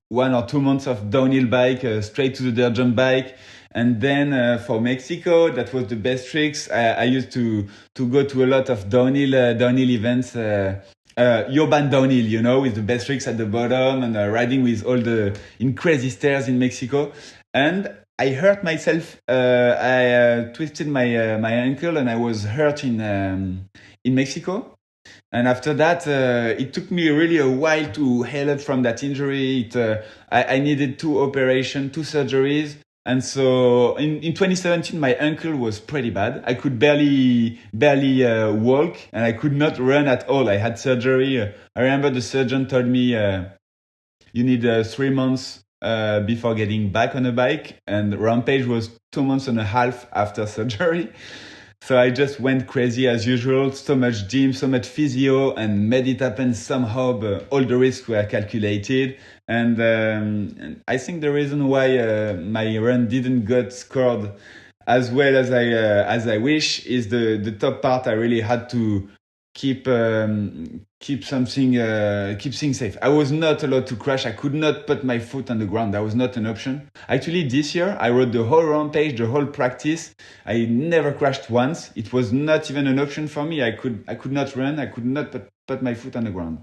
B: 1 or 2 months of downhill bike straight to the dirt jump bike. And then for Mexico, that was the best tricks. I used to go to a lot of downhill events, urban downhill, you know, with the best tricks at the bottom, and riding with all the crazy stairs in Mexico. And I hurt myself. I twisted my ankle, and I was hurt in Mexico. And after that, it took me really a while to heal up from that injury. I needed 2 operations, 2 surgeries. And so in 2017, my ankle was pretty bad. I could barely walk, and I could not run at all. I had surgery. I remember the surgeon told me, you need 3 months before getting back on a bike. And Rampage was 2 months and a half after surgery. So I just went crazy as usual, so much gym, so much physio, and made it happen somehow, but all the risks were calculated. And I think the reason why my run didn't get scored as well as I wish is the top part. I really had to keep things safe. I was not allowed to crash. I could not put my foot on the ground. That was not an option. Actually, this year I rode the whole rampage, the whole practice. I never crashed once. It was not even an option for me. I could not run. I could not put my foot on the ground.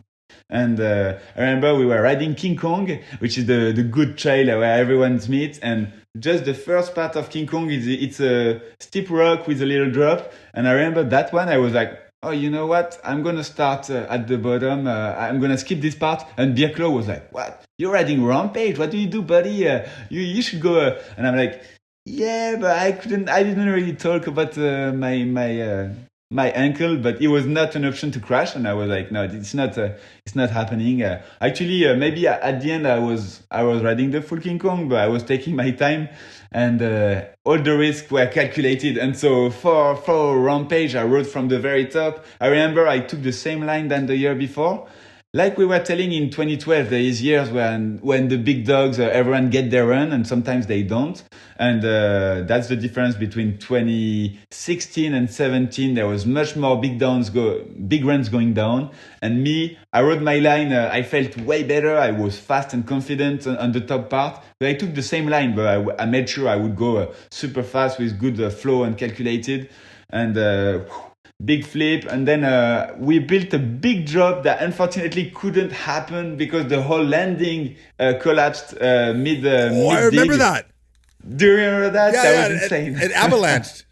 B: And I remember we were riding King Kong, which is the good trail where everyone's meet. And just the first part of King Kong it's a steep rock with a little drop. And I remember that one. I was like, oh, you know what? I'm gonna start at the bottom. I'm gonna skip this part. And Birklo was like, what? You're riding Rampage? What do you do, buddy? You should go. And I'm like, yeah, but I didn't really talk about my ankle, but it was not an option to crash, and I was like, no, it's not happening. Actually, maybe at the end I was riding the full King Kong, but I was taking my time, and all the risks were calculated. And so for Rampage, I rode from the very top. I remember I took the same line than the year before. Like we were telling in 2012, there is years when the big dogs, everyone get their run, and sometimes they don't. And that's the difference between 2016 and 17. There was much more big runs going down. And me, I rode my line. I felt way better. I was fast and confident on the top part. But I took the same line, but I made sure I would go super fast with good flow and calculated. And big flip, and then we built a big drop that unfortunately couldn't happen because the whole landing collapsed mid.
A: I remember that.
B: Do you remember that?
A: Yeah,
B: that was insane.
A: It avalanched.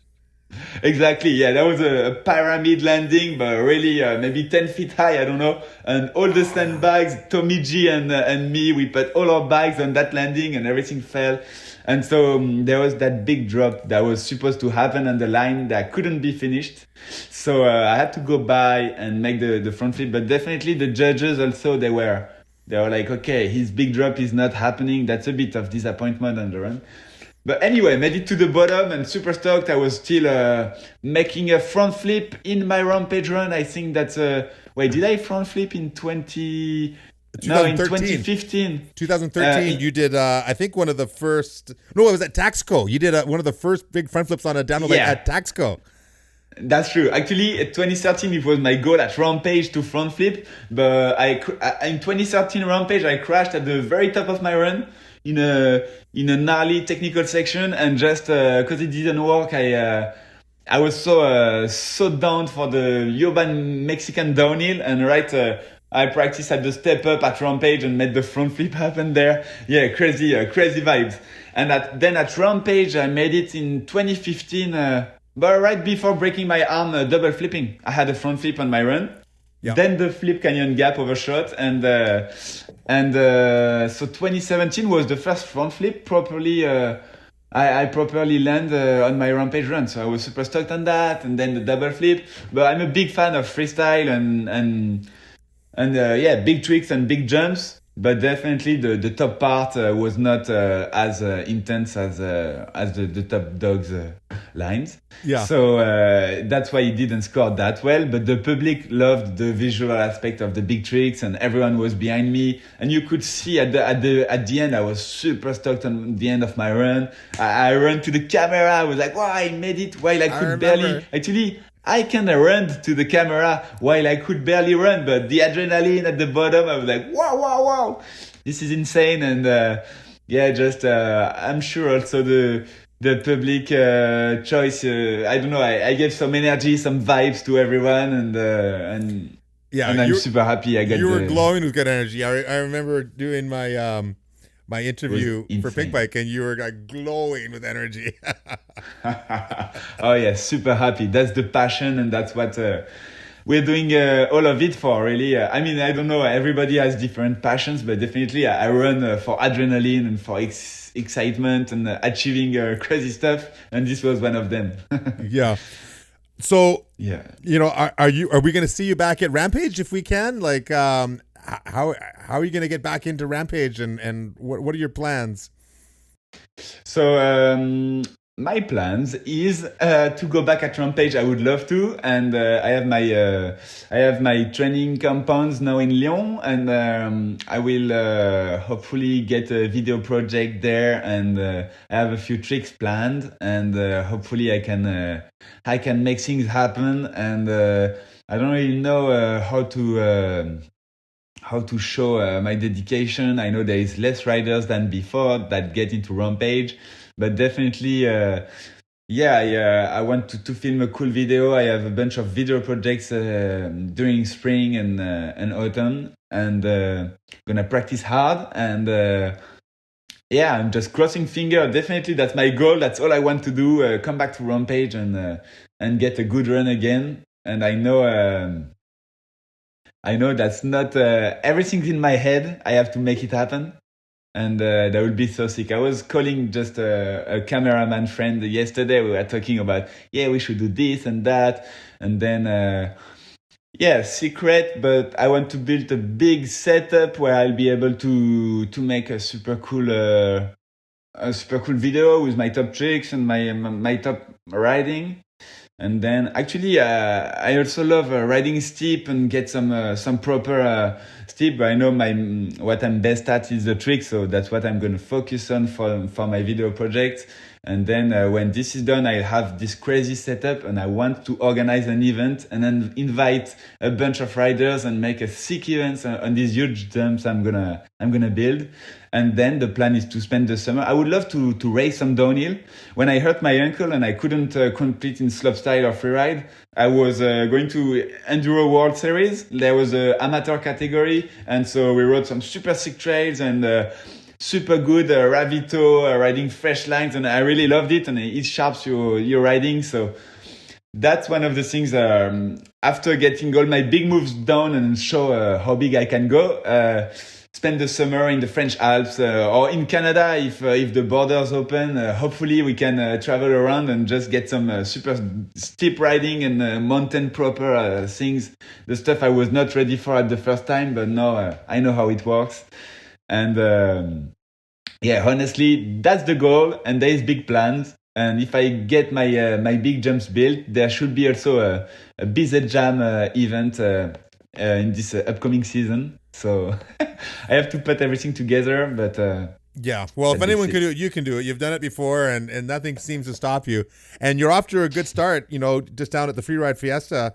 B: Exactly. Yeah, that was a pyramid landing, but really maybe 10 feet high. I don't know. And all the sandbags, Tommy G and me, we put all our bags on that landing, and everything fell. And so there was that big drop that was supposed to happen on the line that couldn't be finished. So I had to go by and make the front flip. But definitely the judges also, they were like, okay, his big drop is not happening. That's a bit of disappointment on the run. But anyway, made it to the bottom and super stoked. I was still making a front flip in my Rampage run. I think that's... did I front flip in 20... No, in 2015.
A: 2013, you did, I think, one of the first... No, it was at Taxco. You did one of the first big front flips on a downhill lake at Taxco.
B: That's true. Actually, in 2013, it was my goal at Rampage to front flip. But in 2013 Rampage, I crashed at the very top of my run in a gnarly technical section. And just because it didn't work, I was so down for the urban Mexican downhill. And I practiced at the step up at Rampage and made the front flip happen there. Yeah, crazy vibes. And then at Rampage, I made it in 2015, but right before breaking my arm, double flipping. I had a front flip on my run. Yeah. Then the flip canyon gap overshot. And so 2017 was the first front flip properly. I properly land on my Rampage run. So I was super stoked on that. And then the double flip. But I'm a big fan of freestyle and big tricks and big jumps, but definitely the top part was not as intense as the top dogs lines. Yeah. So that's why he didn't score that well. But the public loved the visual aspect of the big tricks, and everyone was behind me. And you could see at the end, I was super stoked on the end of my run. I ran to the camera. I was like, wow, I made it while I could barely actually. I can run to the camera while I could barely run, but the adrenaline at the bottom, I was like, wow, this is insane. And I'm sure also the public choice, I don't know, I gave some energy, some vibes to everyone, and I'm super happy. You
A: were glowing with good energy. I remember doing my my interview for Pink Bike, and you were like glowing with energy.
B: Oh yeah, super happy. That's the passion, and that's what we're doing all of it for, really. I mean, I don't know, everybody has different passions, but definitely I run for adrenaline and for excitement and achieving crazy stuff, and this was one of them.
A: Yeah. So, you know, are we going to see you back at Rampage if we can? Like, how are you going to get back into Rampage, and what are your plans?
B: So my plans is to go back at Rampage. I would love to, and I have my training compounds now in Lyon, and I will hopefully get a video project there, and I have a few tricks planned, and hopefully I can make things happen. And I don't really know how to show my dedication. I know there is less riders than before that get into Rampage, but definitely, I want to film a cool video. I have a bunch of video projects during spring and autumn, and gonna practice hard. And I'm just crossing finger. Definitely, that's my goal. That's all I want to do. Come back to Rampage and get a good run again. And I know that's not everything's in my head. I have to make it happen. And that would be so sick. I was calling just a cameraman friend yesterday. We were talking about, we should do this and that. And then, secret, but I want to build a big setup where I'll be able to make a super cool video with my top tricks and my top riding. And then actually, I also love riding steep and get some proper steep. But I know what I'm best at is the trick, so that's what I'm going to focus on for my video project. And then when this is done, I have this crazy setup, and I want to organize an event and then invite a bunch of riders and make a sick event on these huge jumps I'm gonna build. And then the plan is to spend the summer. I would love to race some downhill. When I hurt my ankle and I couldn't compete in Slopestyle or Freeride, I was going to Enduro World Series. There was an amateur category, and so we rode some super sick trails and super good ravito, riding fresh lines, and I really loved it, and it sharps your riding. So that's one of the things. After getting all my big moves down and show how big I can go, spend the summer in the French Alps or in Canada if the borders open. Hopefully we can travel around and just get some super steep riding and mountain proper things. The stuff I was not ready for at the first time, but now I know how it works. And honestly, that's the goal, and there is big plans. And if I get my big jumps built, there should be also a Bizet Jam event in this upcoming season. So I have to put everything together, but
A: well, if anyone can do it, you can do it. You've done it before, and nothing seems to stop you. And you're off to a good start. Just down at the Freeride Fiesta,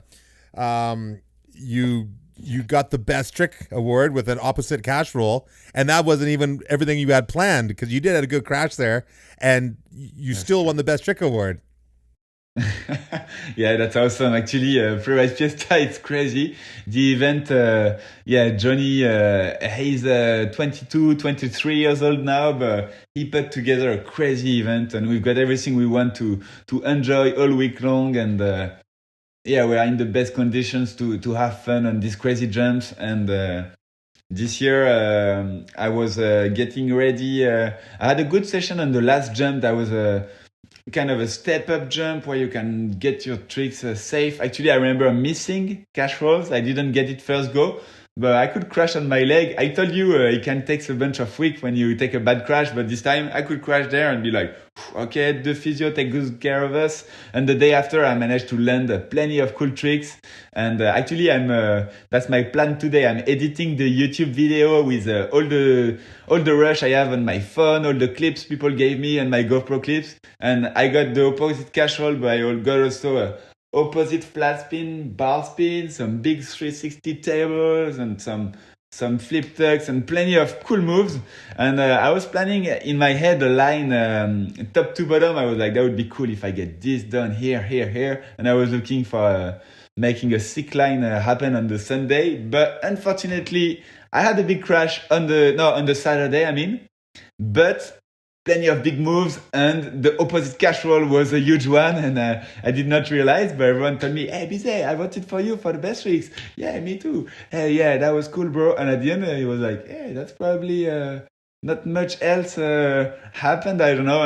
A: you got the best trick award with an opposite cash roll, and that wasn't even everything you had planned, because you did have a good crash there, and you still won the best trick award.
B: Yeah, that's awesome. Actually, Freeride Fiesta, it's crazy. The event, Johnny, he's 22, 23 years old now, but he put together a crazy event, and we've got everything we want to enjoy all week long. And we are in the best conditions to have fun on these crazy jumps. And this year, I was getting ready. I had a good session on the last jump. That was kind of a step-up jump where you can get your tricks safe. Actually, I remember missing cash rolls. I didn't get it first go, but I could crash on my leg. I told you it can take a bunch of weeks when you take a bad crash, but this time I could crash there and be like, okay, the physio take good care of us. And the day after, I managed to land plenty of cool tricks. And actually, that's my plan today. I'm editing the YouTube video with all the rush I have on my phone, all the clips people gave me, and my GoPro clips. And I got the opposite cash roll, but I got also opposite flat spin, bar spin, some big 360 tables, and some flip tucks, and plenty of cool moves. And I was planning in my head a line top to bottom. I was like, that would be cool if I get this done here, here, here. And I was looking for making a sick line happen on the Sunday. But unfortunately, I had a big crash on the Saturday, I mean. But plenty of big moves, and the opposite cash roll was a huge one, and I did not realize, but everyone told me, hey Bizet, I voted for you for the best tricks. Yeah, me too. Hey, yeah, that was cool, bro. And at the end, he was like, hey, that's probably not much else happened, I don't know.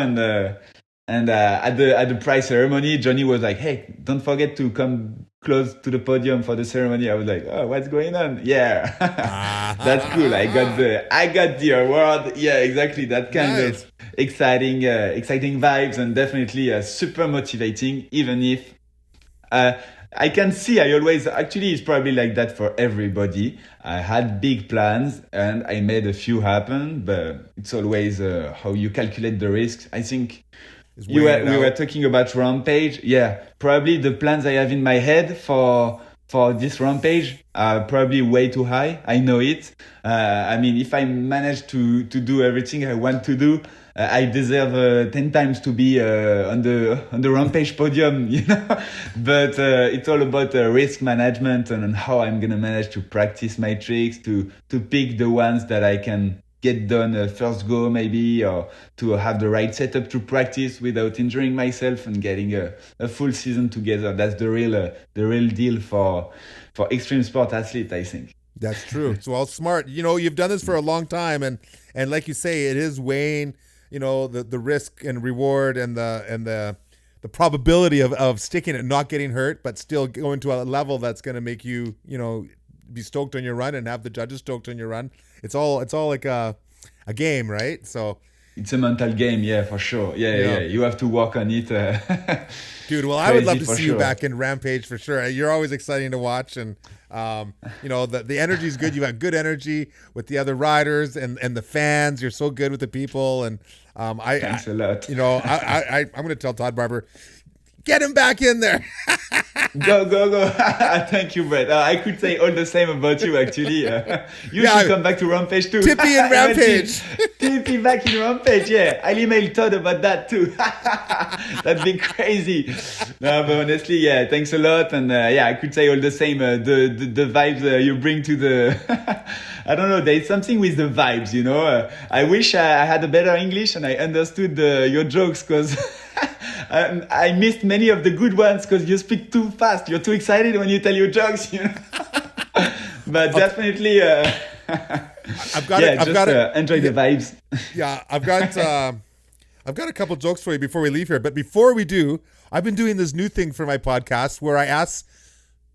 B: And at the prize ceremony, Johnny was like, hey, don't forget to come close to the podium for the ceremony. I was like, oh, what's going on? Yeah, that's cool. I got the award. Yeah, exactly. That kind of exciting vibes, and definitely super motivating. Even if I can see, I always actually it's probably like that for everybody. I had big plans and I made a few happen, but it's always how you calculate the risks. I think we were talking about Rampage. Yeah, probably the plans I have in my head for this Rampage are probably way too high. I know it. I mean, if I manage to do everything I want to do, I deserve 10 times to be on the Rampage podium, you know. But it's all about risk management and how I'm gonna manage to practice my tricks to pick the ones that I can get done first go maybe, or to have the right setup to practice without injuring myself and getting a full season together. That's the real deal for extreme sport athlete, I think.
A: That's true. It's all smart. You know, you've done this for a long time, and like you say, it is weighing, you know, the risk and reward and the probability of sticking it, not getting hurt, but still going to a level that's going to make you, you know, be stoked on your run and have the judges stoked on your run. It's all like a game, right? So
B: it's a mental game, yeah, for sure. Yeah. You have to work on it.
A: Dude, well, I would love to see you back in Rampage for sure. You're always exciting to watch, and you know, the energy is good. You have good energy with the other riders and the fans. You're so good with the people, and
B: thanks a lot.
A: You know, I'm going to tell Todd Barber, get him back in there.
B: Go. Thank you, Brett. I could say all the same about you, actually. You should come back to Rampage too.
A: Tippie and Rampage.
B: Tippie back in Rampage, yeah. I'll email Todd about that too. That'd be crazy. No, but honestly, yeah, thanks a lot. And yeah, I could say all the same. The vibes you bring to the... I don't know, there's something with the vibes, you know. I wish I had a better English and I understood your jokes, because... I missed many of the good ones because you speak too fast. You're too excited when you tell your jokes, you know. But definitely,
A: I've got to
B: enjoy the vibes.
A: Yeah, I've got a couple jokes for you before we leave here. But before we do, I've been doing this new thing for my podcast where I ask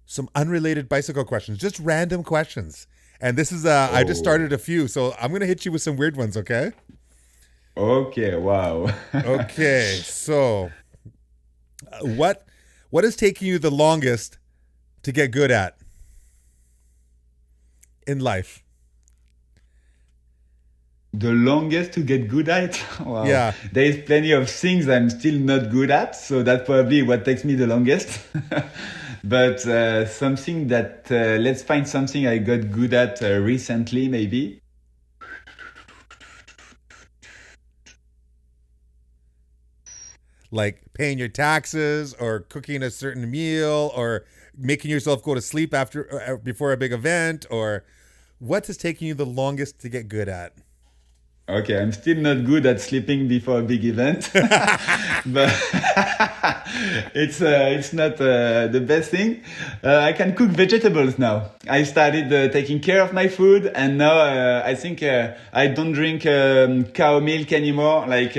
A: some unrelated bicycle questions, just random questions. And this is I just started a few, so I'm gonna hit you with some weird ones. Okay.
B: Okay, wow.
A: Okay, so what is taking you the longest to get good at in life?
B: The longest to get good at? Wow.
A: Yeah.
B: There is plenty of things I'm still not good at, so that's probably what takes me the longest. But something that, let's find something I got good at recently, maybe.
A: Like paying your taxes, or cooking a certain meal, or making yourself go to sleep before a big event, or what is taking you the longest to get good at?
B: Okay, I'm still not good at sleeping before a big event, but it's not the best thing. I can cook vegetables now. I started taking care of my food, and now I think I don't drink cow milk anymore. Like,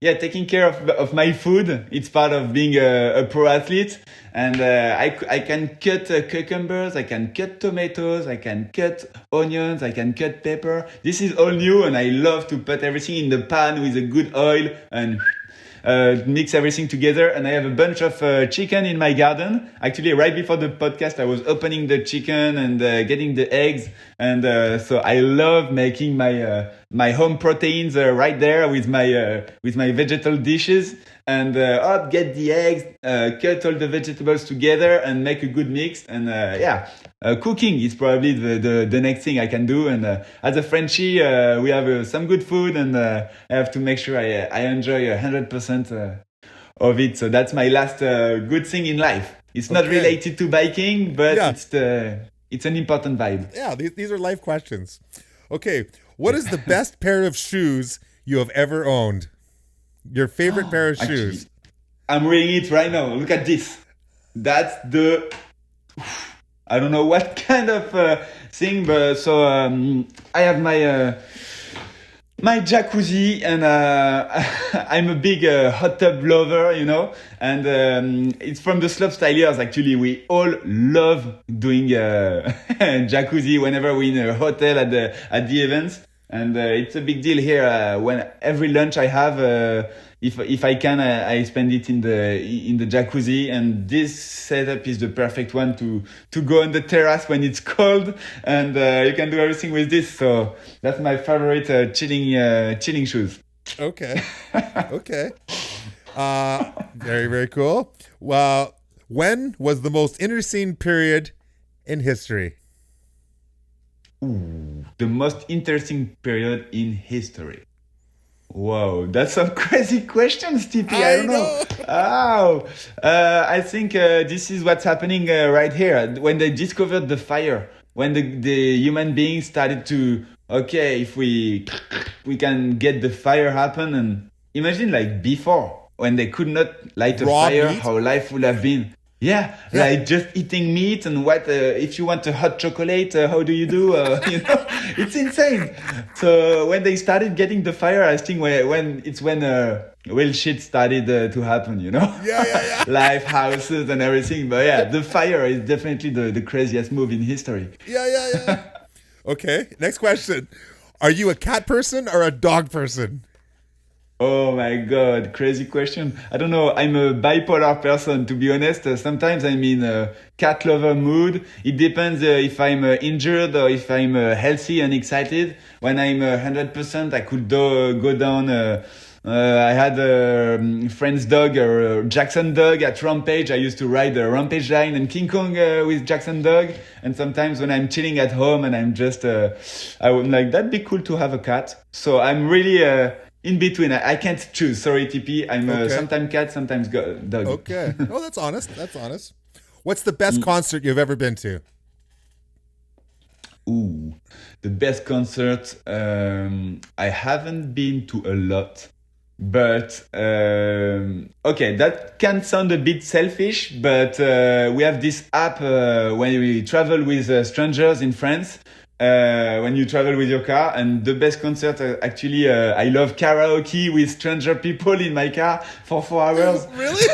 B: taking care of my food, it's part of being a pro athlete. And I can cut cucumbers, I can cut tomatoes, I can cut onions, I can cut pepper. This is all new, and I love to put everything in the pan with a good oil and mix everything together. And I have a bunch of chicken in my garden. Actually, right before the podcast, I was opening the chicken and getting the eggs. And so I love making my home proteins right there with my vegetable dishes. And get the eggs, cut all the vegetables together and make a good mix. And cooking is probably the next thing I can do. And as a Frenchie, we have some good food, and I have to make sure I enjoy 100% of it. So that's my last good thing in life. It's not related to biking, but it's an important vibe.
A: Yeah, these are life questions. Okay, what is the best pair of shoes you have ever owned? Your favorite pair of shoes?
B: I'm wearing it right now. Look at this. That's the... I don't know what kind of thing, but so I have my jacuzzi, and I'm a big hot tub lover, you know, and it's from the Slopestyle. Actually, we all love doing jacuzzi whenever we're in a hotel at the events. And it's a big deal here. When every lunch I have, if I can, I spend it in the jacuzzi. And this setup is the perfect one to go on the terrace when it's cold, and you can do everything with this. So that's my favorite chilling shoes.
A: Okay. Okay. Very, very cool. Well, when was the most interesting period in history?
B: Ooh, the most interesting period in history. Wow, that's some crazy questions, Tippie. I don't know. Oh, I think this is what's happening right here. When they discovered the fire, when the human beings started to, okay, if we can get the fire happen, and imagine like before, when they could not light a
A: Raw
B: fire,
A: meat?
B: how life would have been. Yeah, like just eating meat, and what if you want a hot chocolate, how do you do? You know, it's insane. So when they started getting the fire, I think when real shit started to happen, you know?
A: Yeah.
B: Life, houses, and everything. But yeah, the fire is definitely the craziest move in history.
A: Yeah. Okay, next question. Are you a cat person or a dog person?
B: Oh my God, crazy question. I don't know. I'm a bipolar person, to be honest. Sometimes I'm in a cat lover mood. It depends if I'm injured or if I'm healthy and excited. When I'm 100%, I could go down. I had a friend's dog, or Jackson dog at Rampage. I used to ride the Rampage line and King Kong with Jackson dog. And sometimes when I'm chilling at home and I'm just, I would like, that'd be cool to have a cat. So I'm really in between. I can't choose. Sorry, TP. I'm
A: Okay.
B: sometimes cat, sometimes dog.
A: Okay. Oh, that's honest. That's honest. What's the best concert you've ever been to?
B: Ooh, the best concert. I haven't been to a lot, but okay, that can sound a bit selfish, but we have this app when we travel with strangers in France. When you travel with your car, and the best concert actually, I love karaoke with stranger people in my car for 4 hours.
A: Really?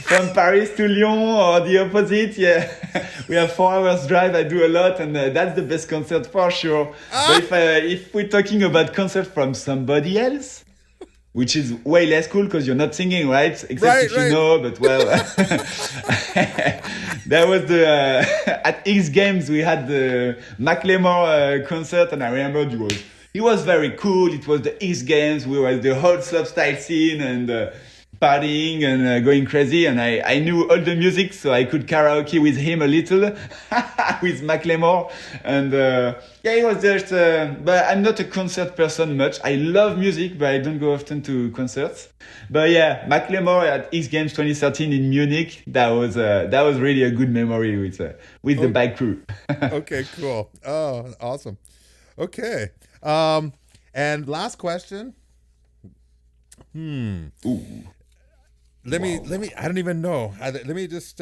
B: From Paris to Lyon or the opposite, yeah. We have 4 hours drive. I do a lot, and that's the best concert for sure. But if we're talking about concert from somebody else, which is way less cool because you're not singing, right? Except if you know, but well. There was at X Games, we had the Macklemore concert, and I remember it was very cool. It was the X Games. We were the whole Slopestyle scene and partying and going crazy. And I knew all the music, so I could karaoke with him a little, with Macklemore. And yeah, it was just, but I'm not a concert person much. I love music, but I don't go often to concerts. But yeah, Macklemore at X Games 2013 in Munich, that was really a good memory with the bike crew.
A: Okay, cool. Oh, awesome. Okay. And last question.
B: Ooh.
A: Let me, I don't even know. Let me just,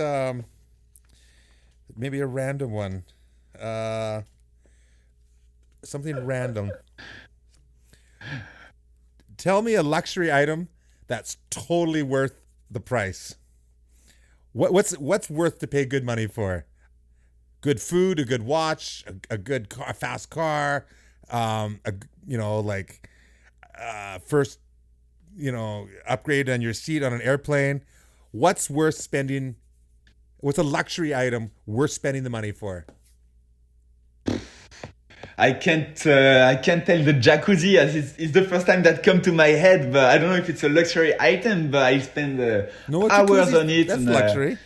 A: maybe a random one. Something random. Tell me a luxury item that's totally worth the price. What's worth to pay good money for? Good food, a good watch, a good car, a fast car, first, upgrade on your seat on an airplane. What's worth spending? What's a luxury item worth spending the money for?
B: I can't tell the jacuzzi, as it's the first time that come to my head, but I don't know if it's a luxury item, but I spend hours on it.
A: That's luxury.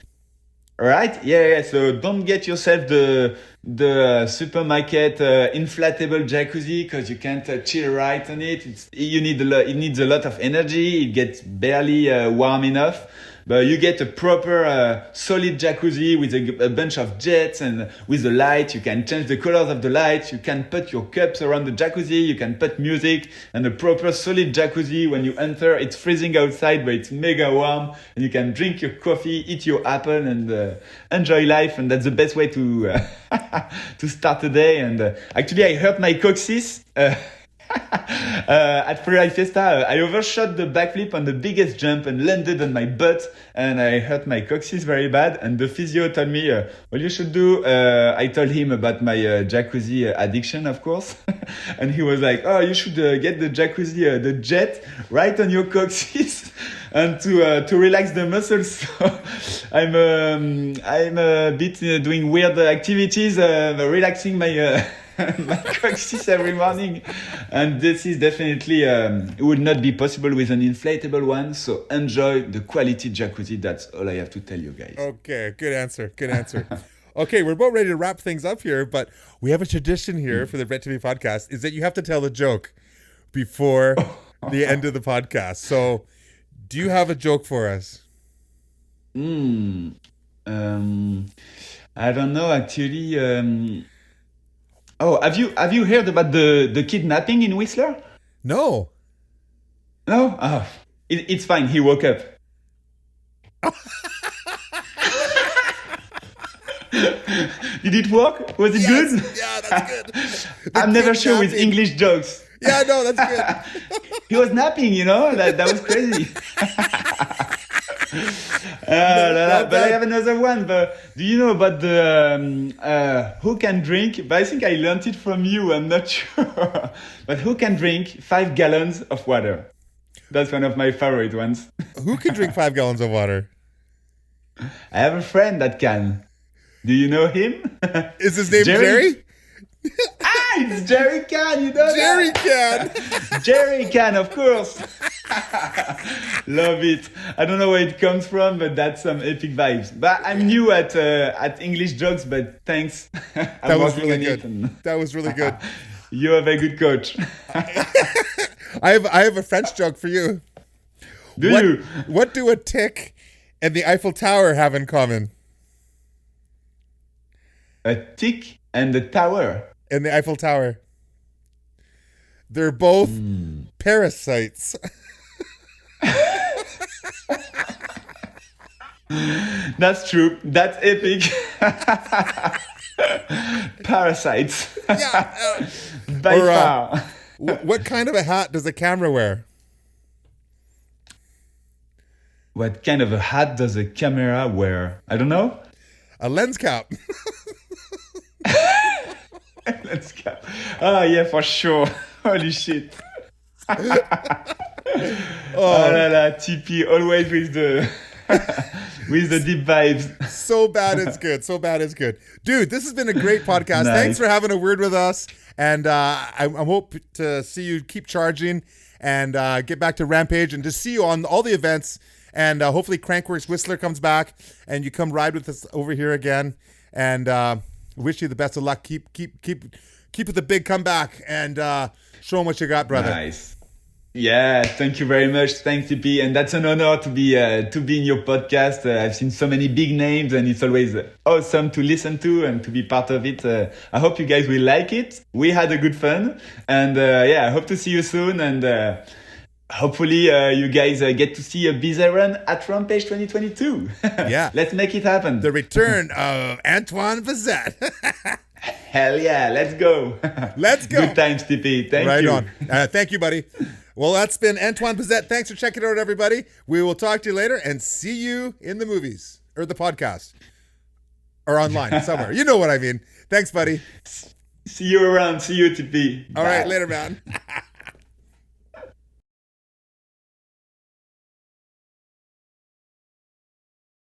B: Right? Yeah. So don't get yourself the supermarket inflatable jacuzzi, because you can't chill right on it. It needs a lot of energy. It gets barely warm enough. But you get a proper solid jacuzzi with a bunch of jets, and with the light, you can change the colors of the lights. You can put your cups around the jacuzzi. You can put music, and a proper solid jacuzzi. When you enter, it's freezing outside, but it's mega warm, and you can drink your coffee, eat your apple, and enjoy life. And that's the best way to to start the day. And actually, I hurt my coccyx. At Freeride Fiesta, I overshot the backflip on the biggest jump and landed on my butt, and I hurt my coccyx very bad. And the physio told me, what you should do, I told him about my jacuzzi addiction, of course. And he was like, oh, you should get the jacuzzi, the jet, right on your coccyx. And to relax the muscles. So I'm a bit doing weird activities, relaxing my my coccyx every morning, and this is definitely it would not be possible with an inflatable one. So enjoy the quality jacuzzi. That's all I have to tell you guys.
A: Okay, good answer. Good answer. Okay, we're about ready to wrap things up here, but we have a tradition here for the Red TV podcast is that you have to tell the joke before the end of the podcast. So, do you have a joke for us?
B: I don't know actually. Oh, have you heard about the kidnapping in Whistler?
A: No.
B: No? Oh, it's fine. He woke up. Did it work? Was it good?
A: Yeah, that's good.
B: I'm never sure with English jokes.
A: Yeah, no, that's good.
B: He was napping, you know? That was crazy. But I have another one. But do you know about the who can drink? But I think I learned it from you. I'm not sure. But who can drink 5 gallons of water? That's one of my favorite ones.
A: Who can drink 5 gallons of water?
B: I have a friend that can. Do you know him?
A: Is his name Jerry?
B: It's Jerry Can, you know
A: Jerry
B: that?
A: Can.
B: Jerry Can, of course. Love it. I don't know where it comes from, but that's some epic vibes. But I'm new at English jokes, but thanks.
A: That was really good. That was really good.
B: You have a good coach.
A: I have a French joke for you. What do a tick and the Eiffel Tower have in common?
B: A tick and the tower.
A: And the Eiffel Tower. They're both parasites.
B: That's true. That's epic. Parasites.
A: Yeah.
B: By far.
A: What kind of a hat does a camera wear?
B: What kind of a hat does a camera wear? I don't know.
A: A lens cap.
B: Let's go. Oh, yeah, for sure. Holy shit. Oh la la, Tippie, always with the with the deep vibes.
A: So bad it's good. So bad it's good. Dude, this has been a great podcast.
B: Nice.
A: Thanks for having a word with us. And I hope to see you keep charging and get back to Rampage and to see you on all the events. And hopefully Crankworx Whistler comes back and you come ride with us over here again. And wish you the best of luck. Keep with the big comeback and show them what you got, brother.
B: Nice. Yeah, thank you very much. Thanks, Tippie. And that's an honor to be in your podcast. I've seen so many big names, and it's always awesome to listen to and to be part of it. I hope you guys will like it. We had a good fun, and I hope to see you soon. And hopefully, you guys get to see a Bizet run at Rampage 2022.
A: Yeah,
B: let's make it happen.
A: The return of Antoine Bizet.
B: Hell yeah, let's go.
A: Let's go.
B: Good times, Tippie. Thank you.
A: Right on. Thank you, buddy. Well, that's been Antoine Bizet. Thanks for checking it out, everybody. We will talk to you later and see you in the movies or the podcast or online somewhere. You know what I mean. Thanks, buddy.
B: See you around. See you, Tippie.
A: All right, later, man.